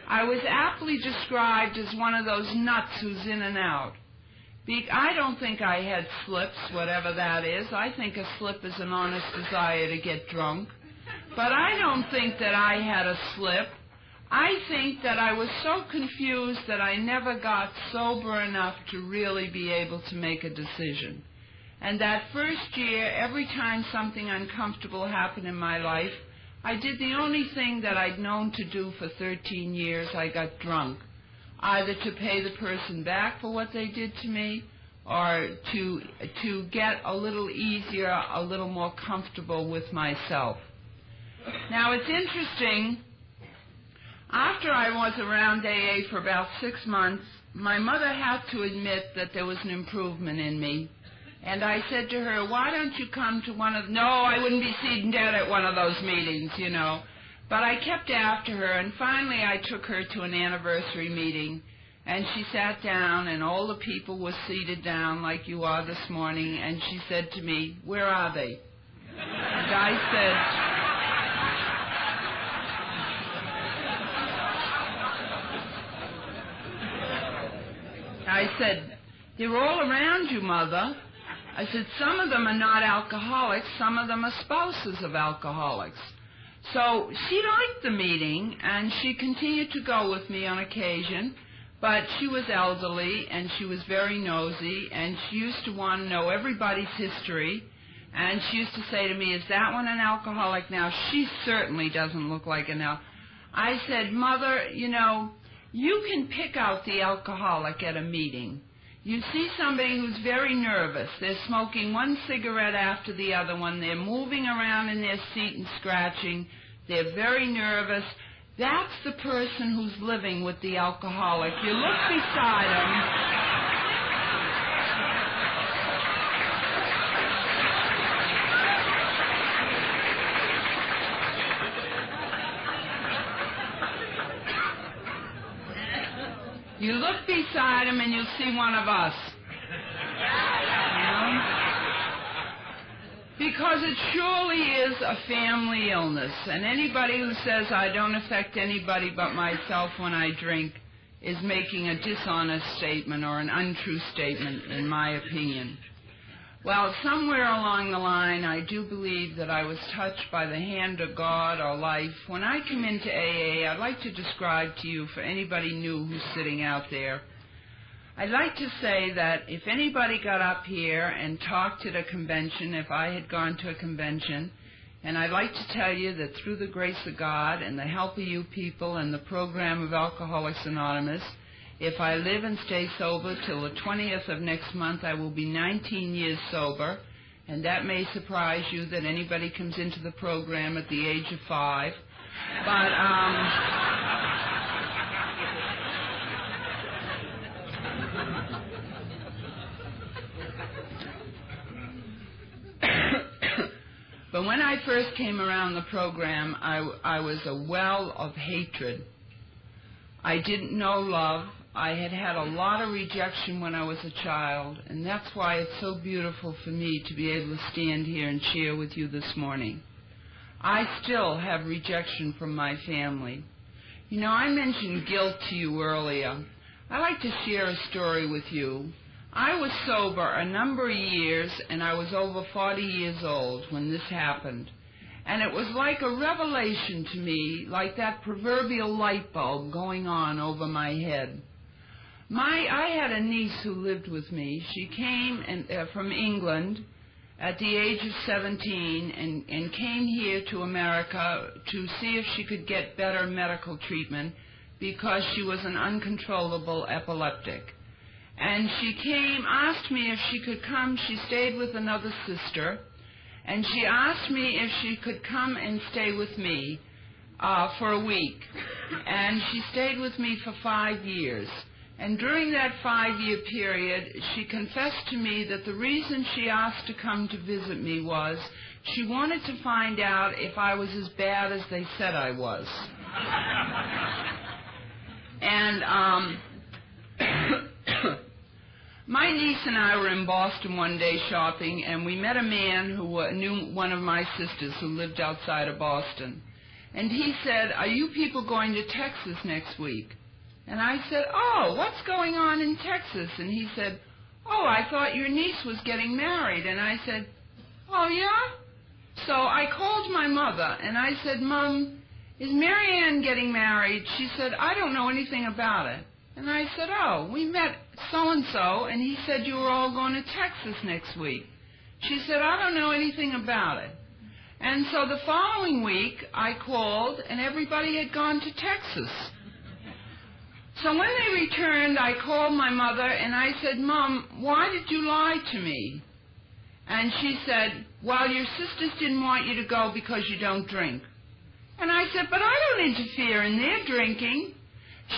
I was aptly described as one of those nuts who's in and out. I don't think I had slips, whatever that is. I think a slip is an honest desire to get drunk. But I don't think that I had a slip. I think that I was so confused that I never got sober enough to really be able to make a decision. And that first year, every time something uncomfortable happened in my life, I did the only thing that I'd known to do for 13 years. I got drunk, either to pay the person back for what they did to me or to get a little easier, a little more comfortable with myself. Now, it's interesting. After I was around AA for about 6 months, my mother had to admit that there was an improvement in me. And I said to her, why don't you come to one of... No, I wouldn't be sitting down at one of those meetings, you know. But I kept after her, and finally I took her to an anniversary meeting. And she sat down, and all the people were seated down like you are this morning. And she said to me, where are they? And I said, they're all around you, Mother. I said, some of them are not alcoholics, some of them are spouses of alcoholics. So she liked the meeting, and she continued to go with me on occasion, but she was elderly, and she was very nosy, and she used to want to know everybody's history, and she used to say to me, is that one an alcoholic now? She certainly doesn't look like an alcoholic. I said, Mother, you know, you can pick out the alcoholic at a meeting. You see somebody who's very nervous. They're smoking one cigarette after the other one. They're moving around in their seat and scratching. They're very nervous. That's the person who's living with the alcoholic. You look beside them. You look beside him and you'll see one of us. You know? Because it surely is a family illness, and anybody who says I don't affect anybody but myself when I drink is making a dishonest statement or an untrue statement, in my opinion. Well, somewhere along the line, I do believe that I was touched by the hand of God or life. When I come into AA, I'd like to describe to you, for anybody new who's sitting out there, I'd like to say that if anybody got up here and talked at a convention, if I had gone to a convention, and I'd like to tell you that through the grace of God and the help of you people and the program of Alcoholics Anonymous, if I live and stay sober till the 20th of next month, I will be 19 years sober, and that may surprise you that anybody comes into the program at the age of 5. But when I first came around the program, I was a well of hatred. I didn't know love. I had had a lot of rejection when I was a child, and that's why it's so beautiful for me to be able to stand here and share with you this morning. I still have rejection from my family. You know, I mentioned guilt to you earlier. I'd like to share a story with you. I was sober a number of years, and I was over 40 years old when this happened. And it was like a revelation to me, like that proverbial light bulb going on over my head. I had a niece who lived with me. She came from England at the age of 17 and came here to America to see if she could get better medical treatment because she was an uncontrollable epileptic. And she came, asked me if she could come. She stayed with another sister, and she asked me if she could come and stay with me for a week. And she stayed with me for 5 years. And during that 5-year period, she confessed to me that the reason she asked to come to visit me was she wanted to find out if I was as bad as they said I was. And my niece and I were in Boston one day shopping, and we met a man who knew one of my sisters who lived outside of Boston. And he said, "Are you people going to Texas next week?" And I said, "Oh, what's going on in Texas?" And he said, "Oh, I thought your niece was getting married." And I said, "Oh, yeah?" So I called my mother, and I said, "Mom, is Mary Ann getting married?" She said, "I don't know anything about it." And I said, "Oh, we met so-and-so, and he said you were all going to Texas next week." She said, "I don't know anything about it." And so the following week, I called, and everybody had gone to Texas. So when they returned, I called my mother, and I said, "Mom, why did you lie to me?" And she said, "Well, your sisters didn't want you to go because you don't drink." And I said, "But I don't interfere in their drinking."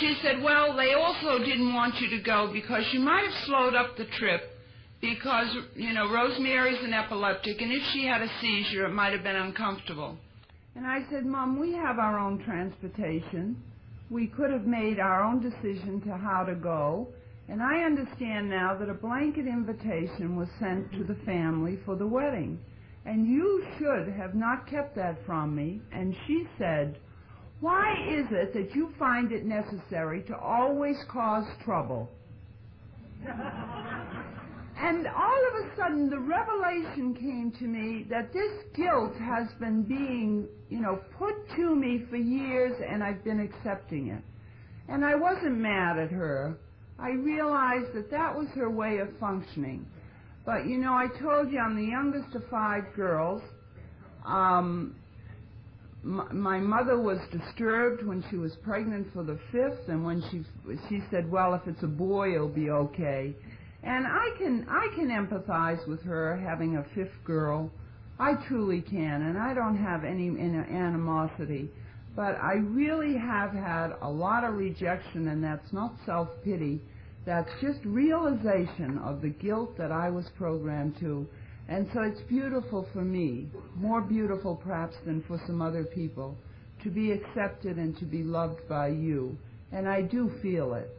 She said, "Well, they also didn't want you to go because you might have slowed up the trip because, you know, Rosemary's an epileptic, and if she had a seizure, it might have been uncomfortable." And I said, "Mom, we have our own transportation. We could have made our own decision to how to go, and I understand now that a blanket invitation was sent to the family for the wedding, and you should have not kept that from me." And she said, "Why is it that you find it necessary to always cause trouble?" And all of a sudden, the revelation came to me that this guilt has been being, put to me for years, and I've been accepting it. And I wasn't mad at her. I realized that that was her way of functioning. But, I told you I'm the youngest of 5 girls. My mother was disturbed when she was pregnant for the 5th, and when she said, "Well, if it's a boy, it'll be okay." And I can empathize with her having a 5th girl. I truly can, and I don't have any animosity. But I really have had a lot of rejection, and that's not self-pity. That's just realization of the guilt that I was programmed to. And so it's beautiful for me, more beautiful perhaps than for some other people, to be accepted and to be loved by you. And I do feel it.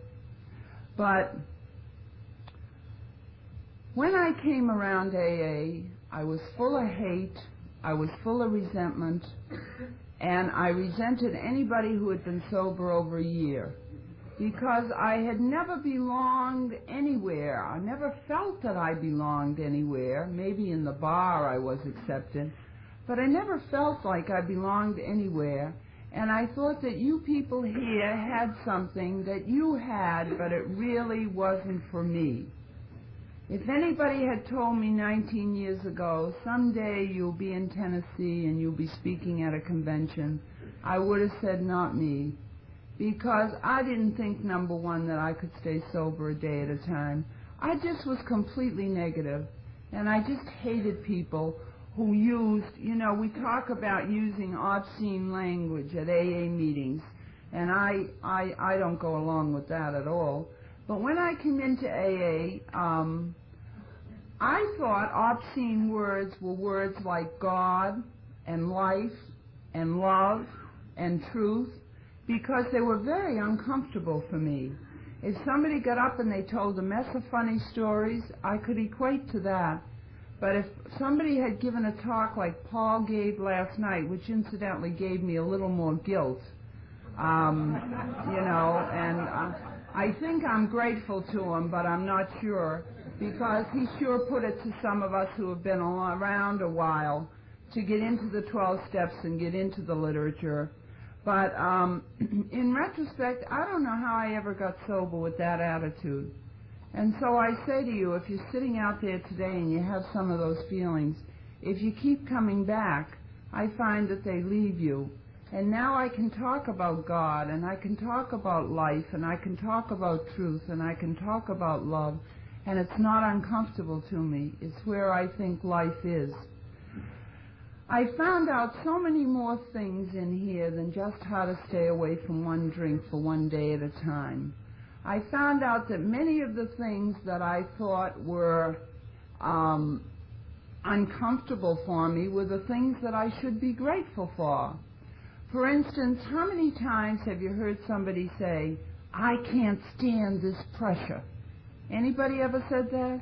But when I came around AA, I was full of hate, I was full of resentment, and I resented anybody who had been sober over a year, because I had never belonged anywhere. I never felt that I belonged anywhere. Maybe in the bar I was accepted, but I never felt like I belonged anywhere. And I thought that you people here had something that you had, but it really wasn't for me. If anybody had told me 19 years ago, someday you'll be in Tennessee and you'll be speaking at a convention, I would have said not me, because I didn't think, number one, that I could stay sober a day at a time. I just was completely negative, and I just hated people who used, we talk about using obscene language at AA meetings, and I don't go along with that at all. But when I came into AA, I thought obscene words were words like God and life and love and truth, because they were very uncomfortable for me. If somebody got up and they told a mess of funny stories, I could equate to that. But if somebody had given a talk like Paul gave last night, which incidentally gave me a little more guilt, I think I'm grateful to him, but I'm not sure, because he sure put it to some of us who have been around a while to get into the 12 steps and get into the literature. But in retrospect, I don't know how I ever got sober with that attitude. And so I say to you, if you're sitting out there today and you have some of those feelings, if you keep coming back, I find that they leave you. And now I can talk about God, and I can talk about life, and I can talk about truth, and I can talk about love, and it's not uncomfortable to me. It's where I think life is. I found out so many more things in here than just how to stay away from one drink for one day at a time. I found out that many of the things that I thought were uncomfortable for me were the things that I should be grateful for. For instance, how many times have you heard somebody say, "I can't stand this pressure"? Anybody ever said that?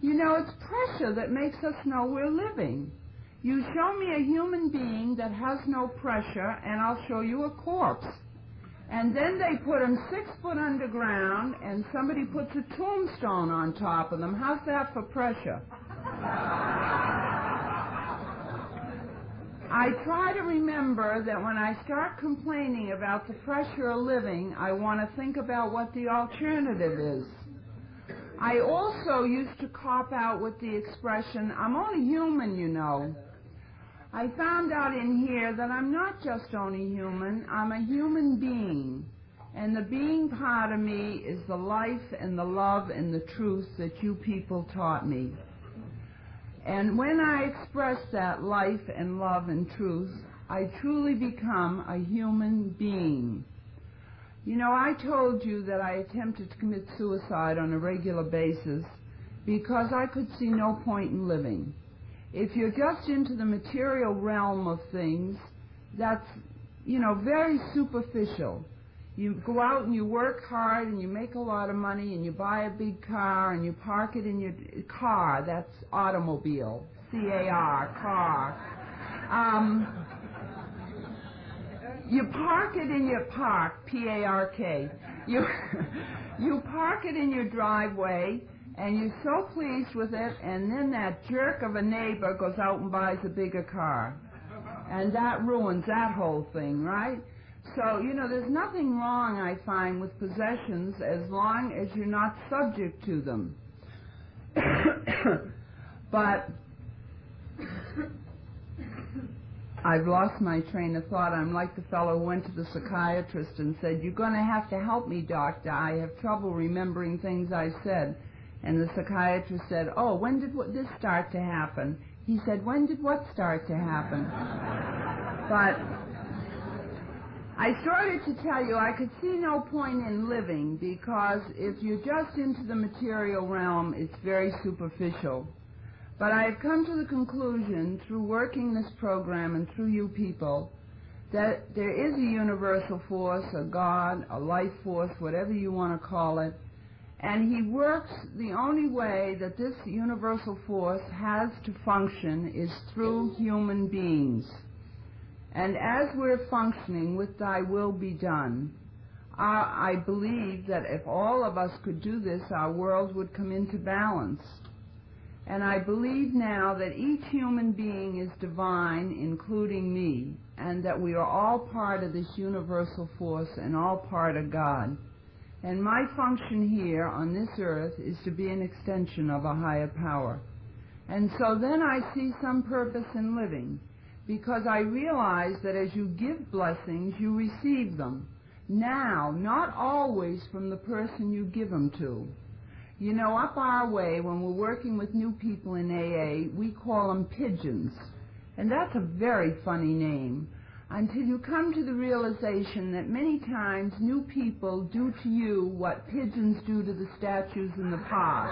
It's pressure that makes us know we're living. You show me a human being that has no pressure, and I'll show you a corpse. And then they put them 6 foot underground, and somebody puts a tombstone on top of them. How's that for pressure? I try to remember that when I start complaining about the pressure of living, I want to think about what the alternative is. I also used to cop out with the expression, "I'm only human, I found out in here that I'm not just only human, I'm a human being. And the being part of me is the life and the love and the truth that you people taught me. And when I express that life and love and truth, I truly become a human being. I told you that I attempted to commit suicide on a regular basis because I could see no point in living. If you're just into the material realm of things, that's, very superficial. You go out and you work hard and you make a lot of money and you buy a big car and you park it in your car. That's automobile, C-A-R, car. You park it in your park, P-A-R-K. You park it in your driveway, and you're so pleased with it, and then that jerk of a neighbor goes out and buys a bigger car. And that ruins that whole thing, right? So, there's nothing wrong, I find, with possessions as long as you're not subject to them. But I've lost my train of thought. I'm like the fellow who went to the psychiatrist and said, "You're going to have to help me, doctor. I have trouble remembering things I said." And the psychiatrist said, "Oh, when did this start to happen?" He said, "When did what start to happen?" But I started to tell you I could see no point in living, because if you're just into the material realm, it's very superficial. But I have come to the conclusion, through working this program and through you people, that there is a universal force, a God, a life force, whatever you want to call it, And he works, the only way that this universal force has to function is through human beings. And as we're functioning with thy will be done, I believe that if all of us could do this, our world would come into balance. And I believe now that each human being is divine, including me, and that we are all part of this universal force and all part of God. And my function here on this earth is to be an extension of a higher power. And so then I see some purpose in living, because I realize that as you give blessings, you receive them. Now, not always from the person you give them to. You know, up our way, when we're working with new people in AA, we call them pigeons. And that's a very funny name, until you come to the realization that many times new people do to you what pigeons do to the statues in the park.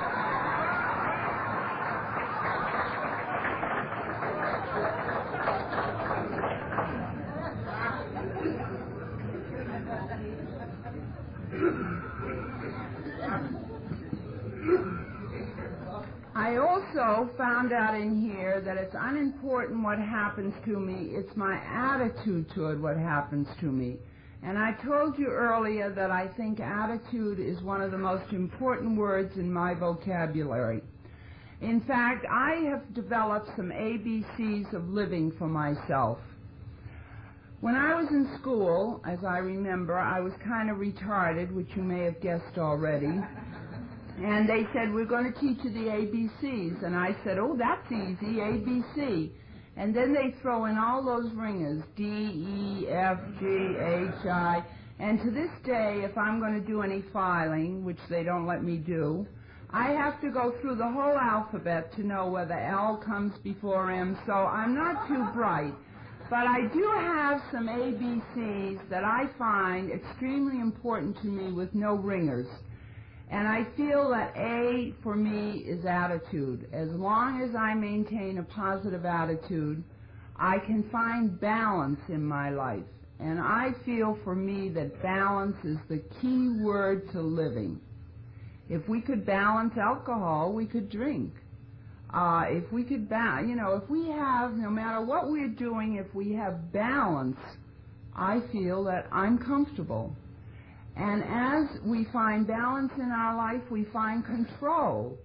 I also found out in here that it's unimportant what happens to me, it's my attitude toward what happens to me. And I told you earlier that I think attitude is one of the most important words in my vocabulary. In fact, I have developed some ABCs of living for myself. When I was in school, as I remember, I was kind of retarded, which you may have guessed already. And they said, we're going to teach you the ABCs. And I said, oh, that's easy, ABC. And then they throw in all those ringers, D, E, F, G, H, I. And to this day, if I'm going to do any filing, which they don't let me do, I have to go through the whole alphabet to know whether L comes before M. So I'm not too bright. But I do have some ABCs that I find extremely important to me with no ringers. And I feel that A, for me, is attitude. As long as I maintain a positive attitude, I can find balance in my life. And I feel for me that balance is the key word to living. If we could balance alcohol, we could drink. If we could if we have, no matter what we're doing, if we have balance, I feel that I'm comfortable. And as we find balance in our life, we find control,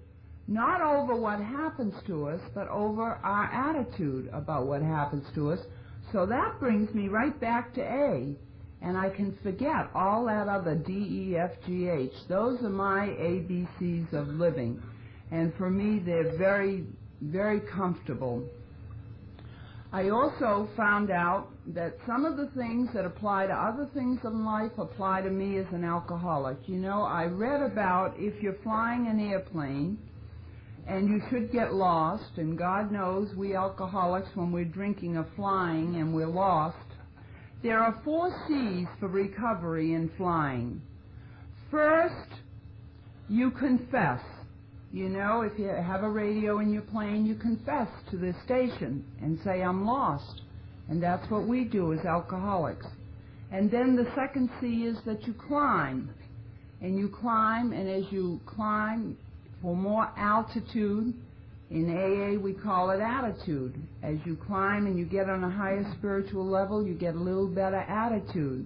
not over what happens to us, but over our attitude about what happens to us. So that brings me right back to A, and I can forget all that other D, E, F, G, H. Those are my ABCs of living. And for me, they're very, very comfortable. I also found out that some of the things that apply to other things in life apply to me as an alcoholic. You know, I read about if you're flying an airplane and you should get lost, and God knows we alcoholics, when we're drinking or flying and we're lost, there are 4 C's for recovery in flying. First, you confess. You know, if you have a radio in your plane, you confess to the station and say, I'm lost. And that's what we do as alcoholics. And then the second C is that you climb. And you climb, and as you climb for more altitude, in AA we call it attitude. As you climb and you get on a higher spiritual level, you get a little better attitude.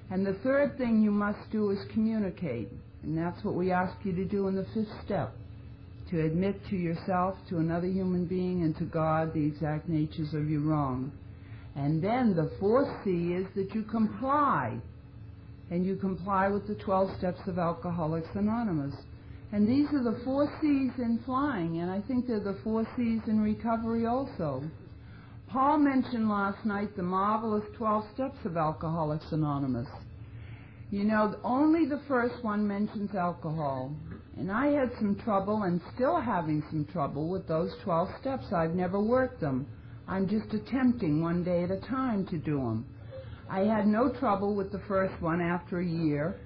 And the third thing you must do is communicate. And that's what we ask you to do in the 5th step. To admit to yourself, to another human being, and to God the exact natures of your wrong. And then the 4th C is that you comply. And you comply with the 12 steps of Alcoholics Anonymous. And these are the 4 C's in flying, and I think they're the 4 C's in recovery also. Paul mentioned last night the marvelous 12 steps of Alcoholics Anonymous. You know, only the first one mentions alcohol. And I had some trouble, and still having some trouble, with those 12 steps. I've never worked them. I'm just attempting one day at a time to do them. I had no trouble with the first one after a year,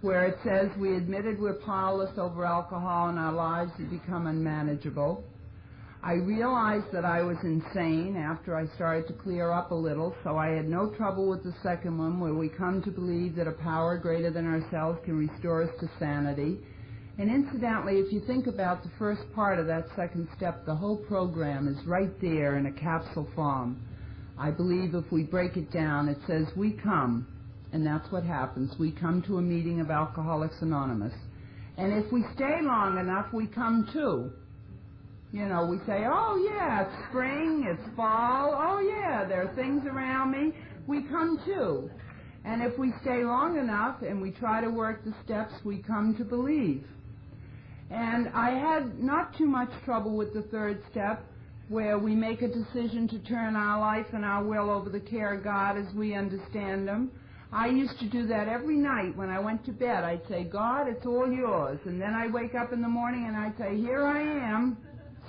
where it says we admitted we're powerless over alcohol and our lives have become unmanageable. I realized that I was insane after I started to clear up a little, so I had no trouble with the second one, where we come to believe that a power greater than ourselves can restore us to sanity. And incidentally, if you think about the first part of that second step, the whole program is right there in a capsule form. I believe if we break it down, it says we come, and that's what happens. We come to a meeting of Alcoholics Anonymous. And if we stay long enough, we come too. You know, we say, oh yeah, it's spring, it's fall, oh yeah, there are things around me. We come too. And if we stay long enough and we try to work the steps, we come to believe. And I had not too much trouble with the third step, where we make a decision to turn our life and our will over the care of God as we understand them. I used to do that every night when I went to bed. I'd say, God, it's all yours. And then I'd wake up in the morning and I'd say, here I am.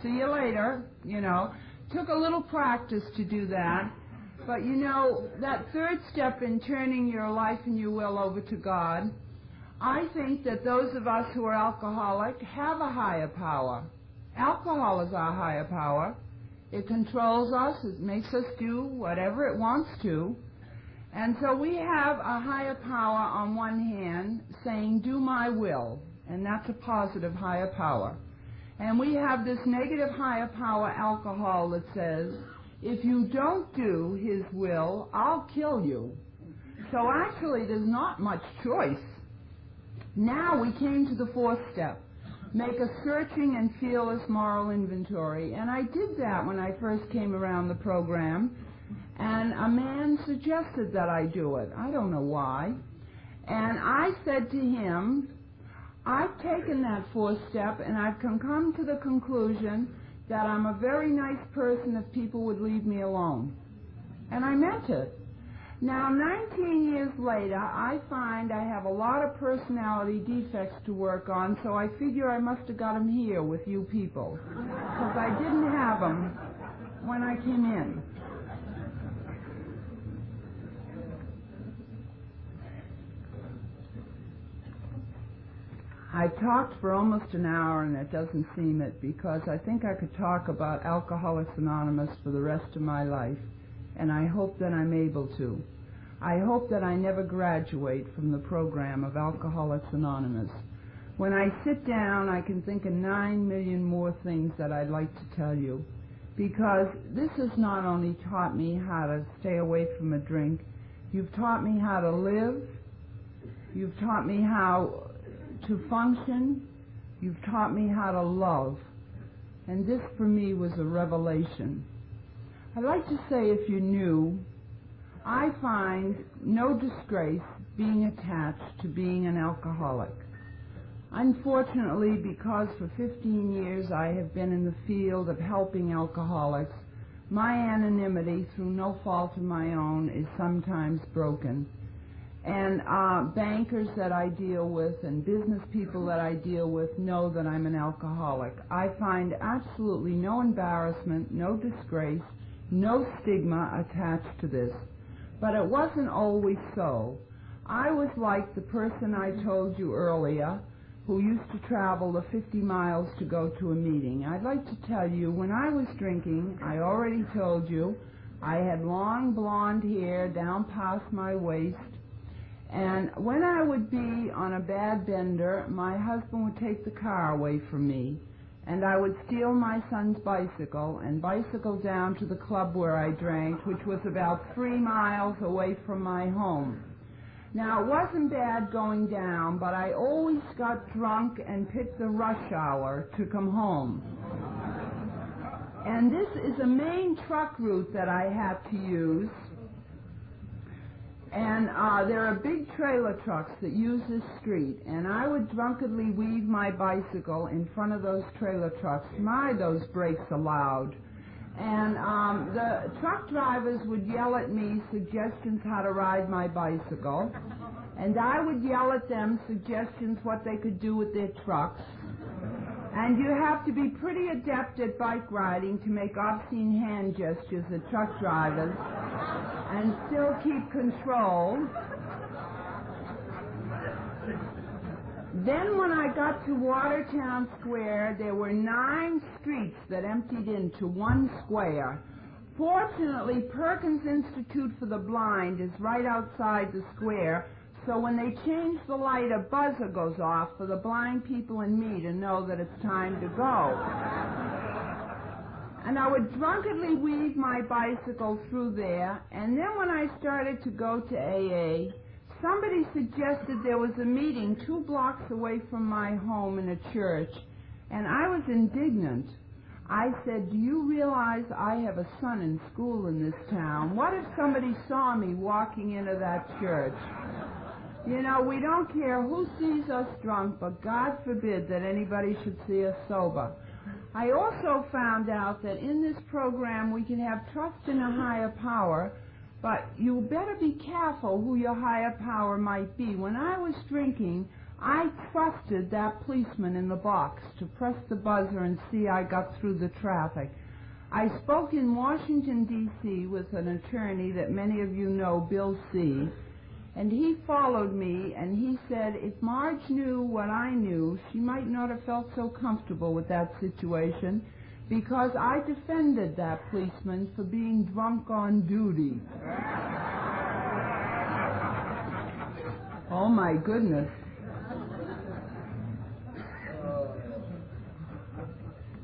See you later. You know, took a little practice to do that. But, you know, that third step in turning your life and your will over to God, I think that those of us who are alcoholic have a higher power. Alcohol is our higher power. It controls us. It makes us do whatever it wants to. And so we have a higher power on one hand saying, do my will, and that's a positive higher power. And we have this negative higher power, alcohol, that says, if you don't do his will, I'll kill you. So actually there's not much choice. Now we came to the fourth step, make a searching and fearless moral inventory. And I did that when I first came around the program. And a man suggested that I do it. I don't know why. And I said to him, I've taken that fourth step and I've come to the conclusion that I'm a very nice person if people would leave me alone. And I meant it. Now, 19 years later, I find I have a lot of personality defects to work on, so I figure I must have got them here with you people, because I didn't have them when I came in. I've talked for almost an hour, and it doesn't seem it, because I think I could talk about Alcoholics Anonymous for the rest of my life, and I hope that I'm able to. I hope that I never graduate from the program of Alcoholics Anonymous. When I sit down, I can think of 9 million more things that I'd like to tell you, because this has not only taught me how to stay away from a drink, you've taught me how to live, you've taught me how to function, you've taught me how to love, and this for me was a revelation. I'd like to say, if you knew, I find no disgrace being attached to being an alcoholic. Unfortunately, because for 15 years I have been in the field of helping alcoholics, my anonymity, through no fault of my own, is sometimes broken. And bankers that I deal with and business people that I deal with know that I'm an alcoholic. I find absolutely no embarrassment, no disgrace, no stigma attached to this. But it wasn't always so. I was like the person I told you earlier who used to travel the 50 miles to go to a meeting. I'd like to tell you, when I was drinking, I already told you, I had long blonde hair down past my waist. And when I would be on a bad bender, my husband would take the car away from me, and I would steal my son's bicycle and bicycle down to the club where I drank, which was about 3 miles away from my home. Now, it wasn't bad going down, but I always got drunk and picked the rush hour to come home. And this is a main truck route that I had to use. And there are big trailer trucks that use this street, and I would drunkenly weave my bicycle in front of those trailer trucks. My, those brakes are loud. And the truck drivers would yell at me suggestions how to ride my bicycle, and I would yell at them suggestions what they could do with their trucks. And you have to be pretty adept at bike riding to make obscene hand gestures at truck drivers and still keep control. Then when I got to Watertown Square, there were 9 streets that emptied into one square. Fortunately, Perkins Institute for the Blind is right outside the square, So when they change the light, a buzzer goes off for the blind people and me to know that it's time to go. And I would drunkenly weave my bicycle through there, and then when I started to go to AA, somebody suggested there was a meeting 2 blocks away from my home in a church, and I was indignant. I said, do you realize I have a son in school in this town? What if somebody saw me walking into that church? You know, we don't care who sees us drunk, but God forbid that anybody should see us sober. I also found out that in this program we can have trust in a higher power, but you better be careful who your higher power might be. When I was drinking, I trusted that policeman in the box to press the buzzer and see I got through the traffic. I spoke in Washington, D.C. with an attorney that many of you know, Bill C., and he followed me, and he said if Marge knew what I knew, she might not have felt so comfortable with that situation, because I defended that policeman for being drunk on duty. Oh, my goodness.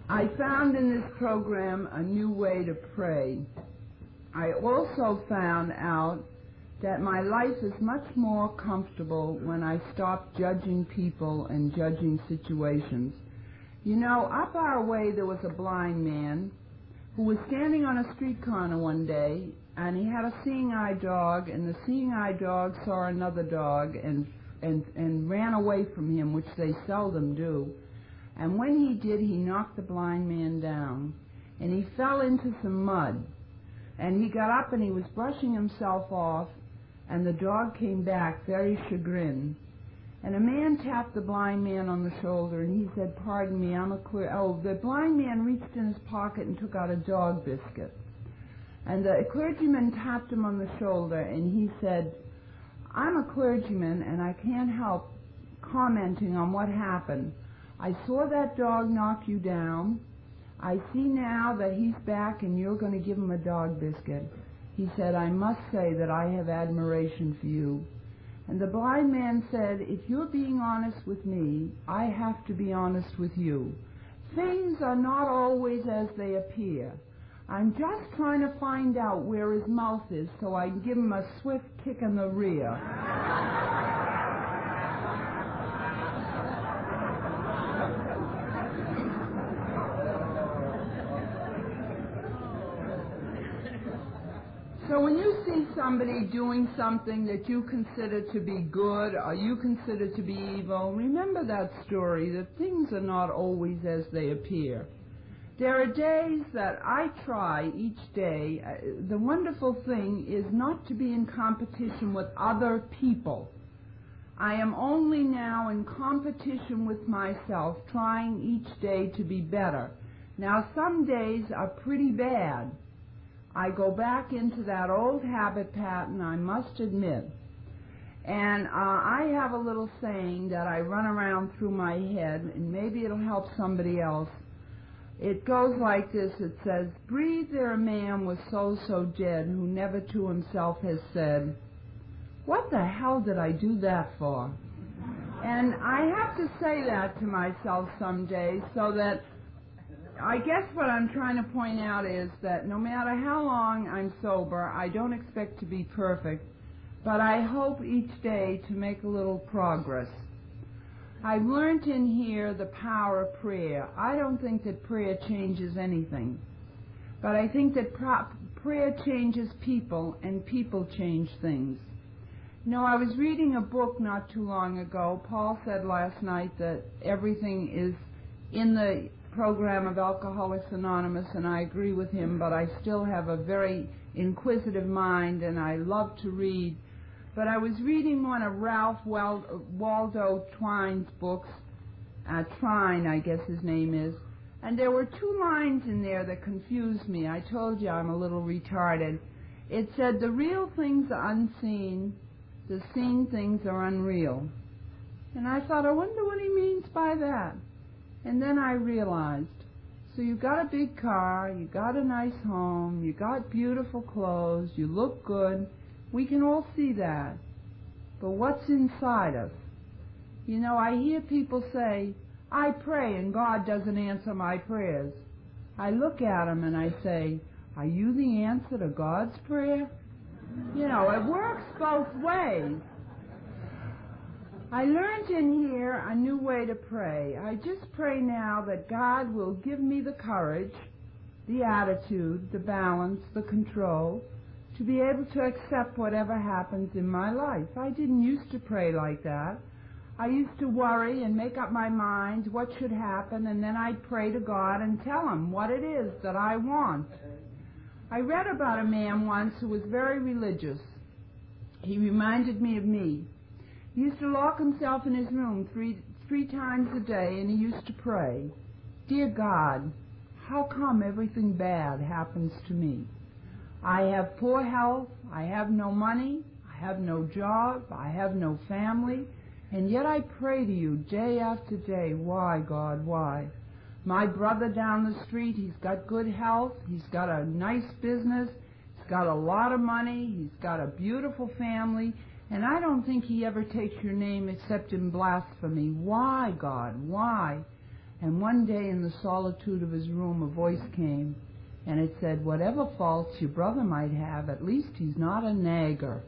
I found in this program a new way to pray. I also found out that my life is much more comfortable when I stop judging people and judging situations. You know, up our way there was a blind man who was standing on a street corner one day, and he had a seeing-eye dog, and the seeing-eye dog saw another dog and ran away from him, which they seldom do. And when he did, he knocked the blind man down, and he fell into some mud. And he got up and he was brushing himself off, and the dog came back very chagrined. And a man tapped the blind man on the shoulder, and he said, pardon me, I'm a queer... Oh, the blind man reached in his pocket and took out a dog biscuit. And the clergyman tapped him on the shoulder, and he said, I'm a clergyman, and I can't help commenting on what happened. I saw that dog knock you down. I see now that he's back, and you're going to give him a dog biscuit. He said, I must say that I have admiration for you. And the blind man said, if you're being honest with me, I have to be honest with you. Things are not always as they appear. I'm just trying to find out where his mouth is so I can give him a swift kick in the rear. So when you see somebody doing something that you consider to be good or you consider to be evil, remember that story, that things are not always as they appear. There are days that I try each day. The wonderful thing is not to be in competition with other people. I am only now in competition with myself, trying each day to be better. Now, some days are pretty bad. I go back into that old habit pattern, I must admit. And I have a little saying that I run around through my head, and maybe it'll help somebody else. It goes like this. It says, breathe there a man with soul so dead, who never to himself has said, what the hell did I do that for? And I have to say that to myself some days, so that I guess what I'm trying to point out is that no matter how long I'm sober, I don't expect to be perfect, but I hope each day to make a little progress. I've learned in here the power of prayer. I don't think that prayer changes anything, but I think that prayer changes people, and people change things. You know, I was reading a book not too long ago. Paul said last night that everything is in the program of Alcoholics Anonymous, and I agree with him, but I still have a very inquisitive mind, and I love to read. But I was reading one of Ralph Waldo Twine's books, Trine, I guess his name is, and there were 2 lines in there that confused me. I told you I'm a little retarded. It said, the real things are unseen, the seen things are unreal. And I thought, I wonder what he means by that. And then I realized, so you got a big car, you got a nice home, you got beautiful clothes, you look good. We can all see that. but what's inside us? You know, I hear people say, I pray and God doesn't answer my prayers. I look at them and I say, are you the answer to God's prayer? You know, it works both ways. I learned in here a new way to pray. I just pray now that God will give me the courage, the attitude, the balance, the control, to be able to accept whatever happens in my life. I didn't used to pray like that. I used to worry and make up my mind what should happen, and then I'd pray to God and tell Him what it is that I want. I read about a man once who was very religious. He reminded me of me. He used to lock himself in his room three times a day, and he used to pray, Dear God, how come everything bad happens to me? I have poor health, I have no money, I have no job, I have no family, and yet I pray to you day after day, why, God, why? My brother down the street, he's got good health, he's got a nice business, he's got a lot of money, he's got a beautiful family, and I don't think he ever takes your name except in blasphemy. Why, God, why? And one day in the solitude of his room, a voice came, and it said, whatever faults your brother might have, at least he's not a nagger.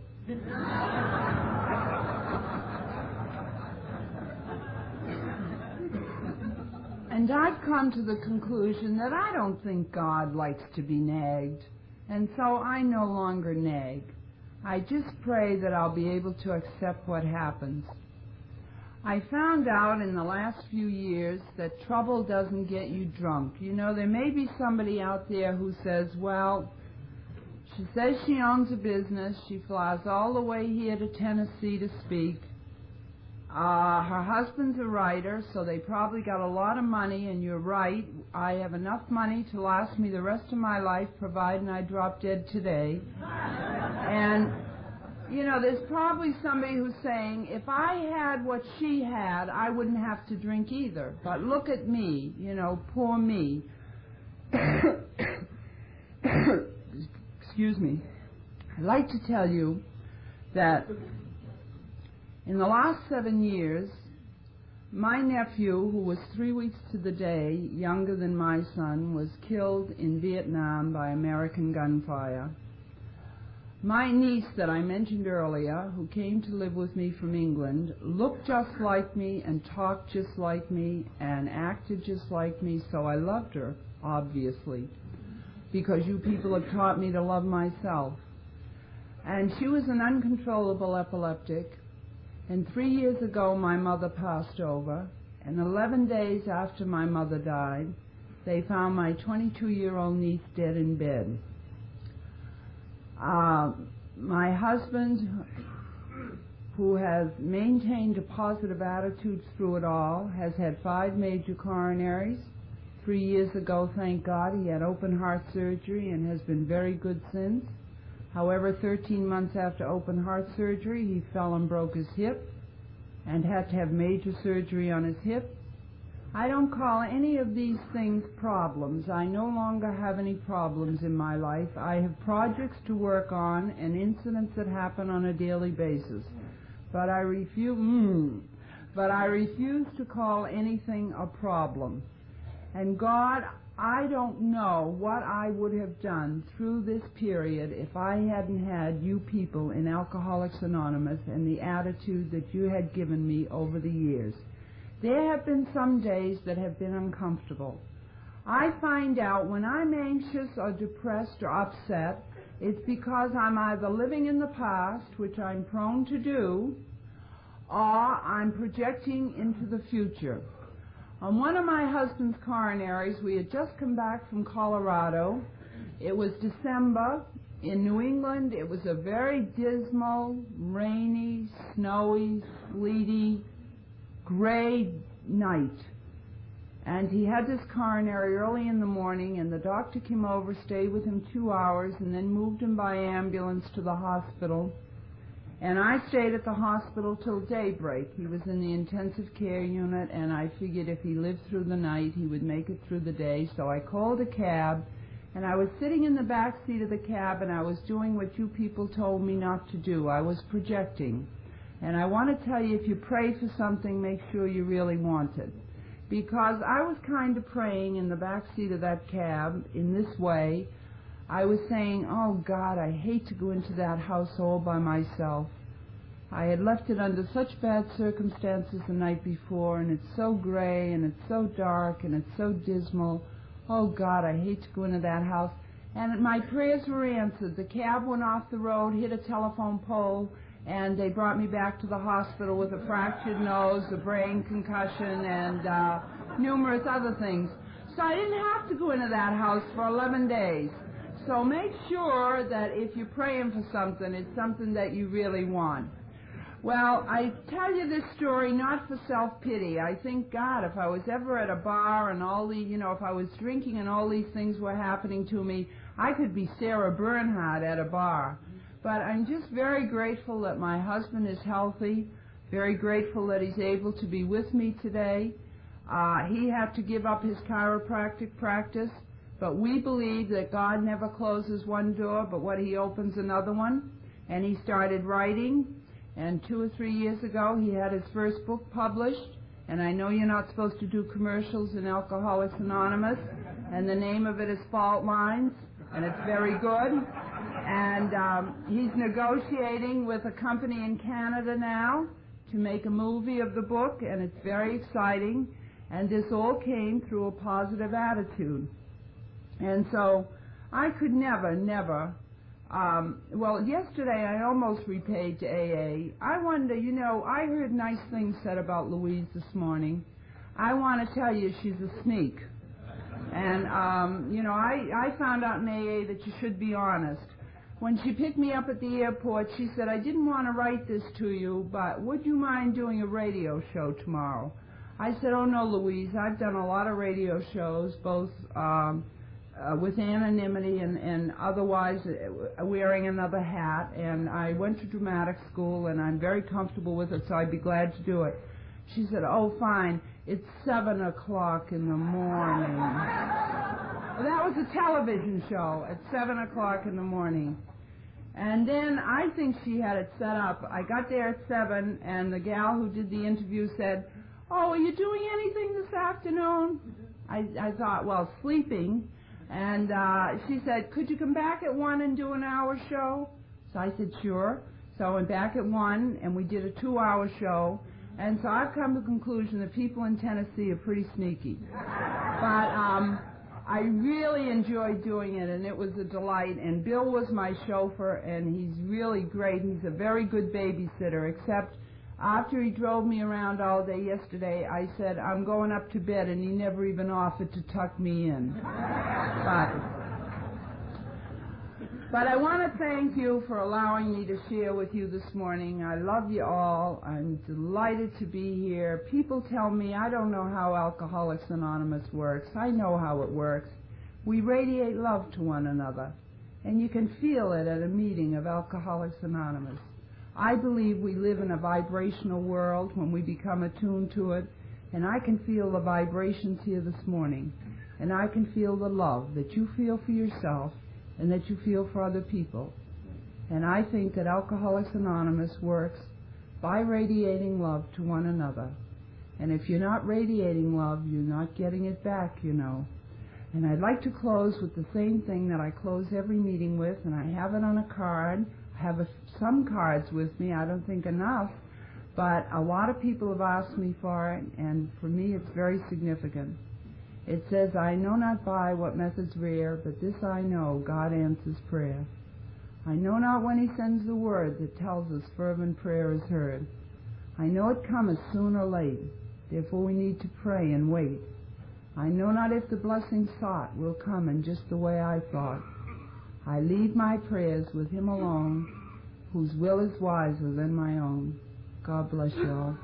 And I've come to the conclusion that I don't think God likes to be nagged, and so I no longer nag. I just pray that I'll be able to accept what happens. I found out in the last few years that trouble doesn't get you drunk. You know, there may be somebody out there who says, well, she says she owns a business, she flies all the way here to Tennessee to speak. Her husband's a writer, so they probably got a lot of money, and you're right, I have enough money to last me the rest of my life, providing I drop dead today. And, you know, there's probably somebody who's saying, if I had what she had, I wouldn't have to drink either. But look at me, you know, poor me. Excuse me. I'd like to tell you that in the last 7 years, my nephew, who was 3 weeks to the day younger than my son, was killed in Vietnam by American gunfire. My niece that I mentioned earlier, who came to live with me from England, looked just like me and talked just like me and acted just like me, so I loved her, obviously, because you people have taught me to love myself. And she was an uncontrollable epileptic. And 3 years ago, my mother passed over, and 11 days after my mother died, they found my 22-year-old niece dead in bed. My husband, who has maintained a positive attitude through it all, has had 5 major coronaries. 3 years ago, thank God, he had open heart surgery and has been very good since. However, 13 months after open heart surgery, he fell and broke his hip and had to have major surgery on his hip. I don't call any of these things problems. I no longer have any problems in my life. I have projects to work on and incidents that happen on a daily basis. But I refuse to call anything a problem. And God, I don't know what I would have done through this period if I hadn't had you people in Alcoholics Anonymous and the attitude that you had given me over the years. There have been some days that have been uncomfortable. I find out when I'm anxious or depressed or upset, it's because I'm either living in the past, which I'm prone to do, or I'm projecting into the future. On one of my husband's coronaries, we had just come back from Colorado. It was December. In New England, it was a very dismal, rainy, snowy, sleety, gray night. And he had this coronary early in the morning, and the doctor came over, stayed with him 2 hours, and then moved him by ambulance to the hospital. And I stayed at the hospital till daybreak. He was in the intensive care unit, and I figured if he lived through the night, he would make it through the day. So I called a cab, and I was sitting in the back seat of the cab, and I was doing what you people told me not to do. I was projecting. And I want to tell you, if you pray for something, make sure you really want it. Because I was kind of praying in the back seat of that cab in this way. I was saying, oh God, I hate to go into that house all by myself. I had left it under such bad circumstances the night before, and it's so gray, and it's so dark, and it's so dismal. Oh God, I hate to go into that house. And my prayers were answered. The cab went off the road, hit a telephone pole, and they brought me back to the hospital with a fractured nose, a brain concussion, and numerous other things. So I didn't have to go into that house for 11 days. So make sure that if you're praying for something, it's something that you really want. Well, I tell you this story not for self-pity. I think, God, if I was ever at a bar and all the, if I was drinking and all these things were happening to me, I could be Sarah Bernhardt at a bar. But I'm just very grateful that my husband is healthy, very grateful that he's able to be with me today. He had to give up his chiropractic practice, but we believe that God never closes one door, but what he opens another one. And he started writing. And 2 or 3 years ago, he had his first book published. And I know you're not supposed to do commercials in Alcoholics Anonymous. And the name of it is Fault Lines. And it's very good. And he's negotiating with a company in Canada now to make a movie of the book. And it's very exciting. And this all came through a positive attitude. And so I could never, well, yesterday I almost repaid to AA. I wonder, I heard nice things said about Louise this morning. I want to tell you she's a sneak. And, I found out in AA that you should be honest. When she picked me up at the airport, she said, I didn't want to write this to you, but would you mind doing a radio show tomorrow? I said, oh, no, Louise, I've done a lot of radio shows, both with anonymity and otherwise wearing another hat, and I went to dramatic school, and I'm very comfortable with it, so I'd be glad to do it. She said, oh, fine, it's 7 o'clock in the morning. Well, that was a television show at 7 o'clock in the morning. And then I think she had it set up. I got there at 7, and the gal who did the interview said, oh, are you doing anything this afternoon? I thought, well, sleeping. And she said, could you come back at 1 and do an hour show? So I said, sure. So I went back at 1, and we did a 2-hour show. And so I've come to the conclusion that people in Tennessee are pretty sneaky. But I really enjoyed doing it, and it was a delight. And Bill was my chauffeur, and he's really great. He's a very good babysitter, except after he drove me around all day yesterday, I said, I'm going up to bed, and he never even offered to tuck me in. But I want to thank you for allowing me to share with you this morning. I love you all. I'm delighted to be here. People tell me I don't know how Alcoholics Anonymous works. I know how it works. We radiate love to one another, and you can feel it at a meeting of Alcoholics Anonymous. I believe we live in a vibrational world when we become attuned to it, and I can feel the vibrations here this morning, and I can feel the love that you feel for yourself and that you feel for other people. And I think that Alcoholics Anonymous works by radiating love to one another. And if you're not radiating love, you're not getting it back, And I'd like to close with the same thing that I close every meeting with, and I have it on a card. I have some cards with me, I don't think enough, but a lot of people have asked me for it, and for me it's very significant. It says, I know not by what methods rare, but this I know, God answers prayer. I know not when he sends the word that tells us fervent prayer is heard. I know it cometh soon or late, therefore we need to pray and wait. I know not if the blessing sought will come in just the way I thought. I leave my prayers with him alone, whose will is wiser than my own. God bless you all.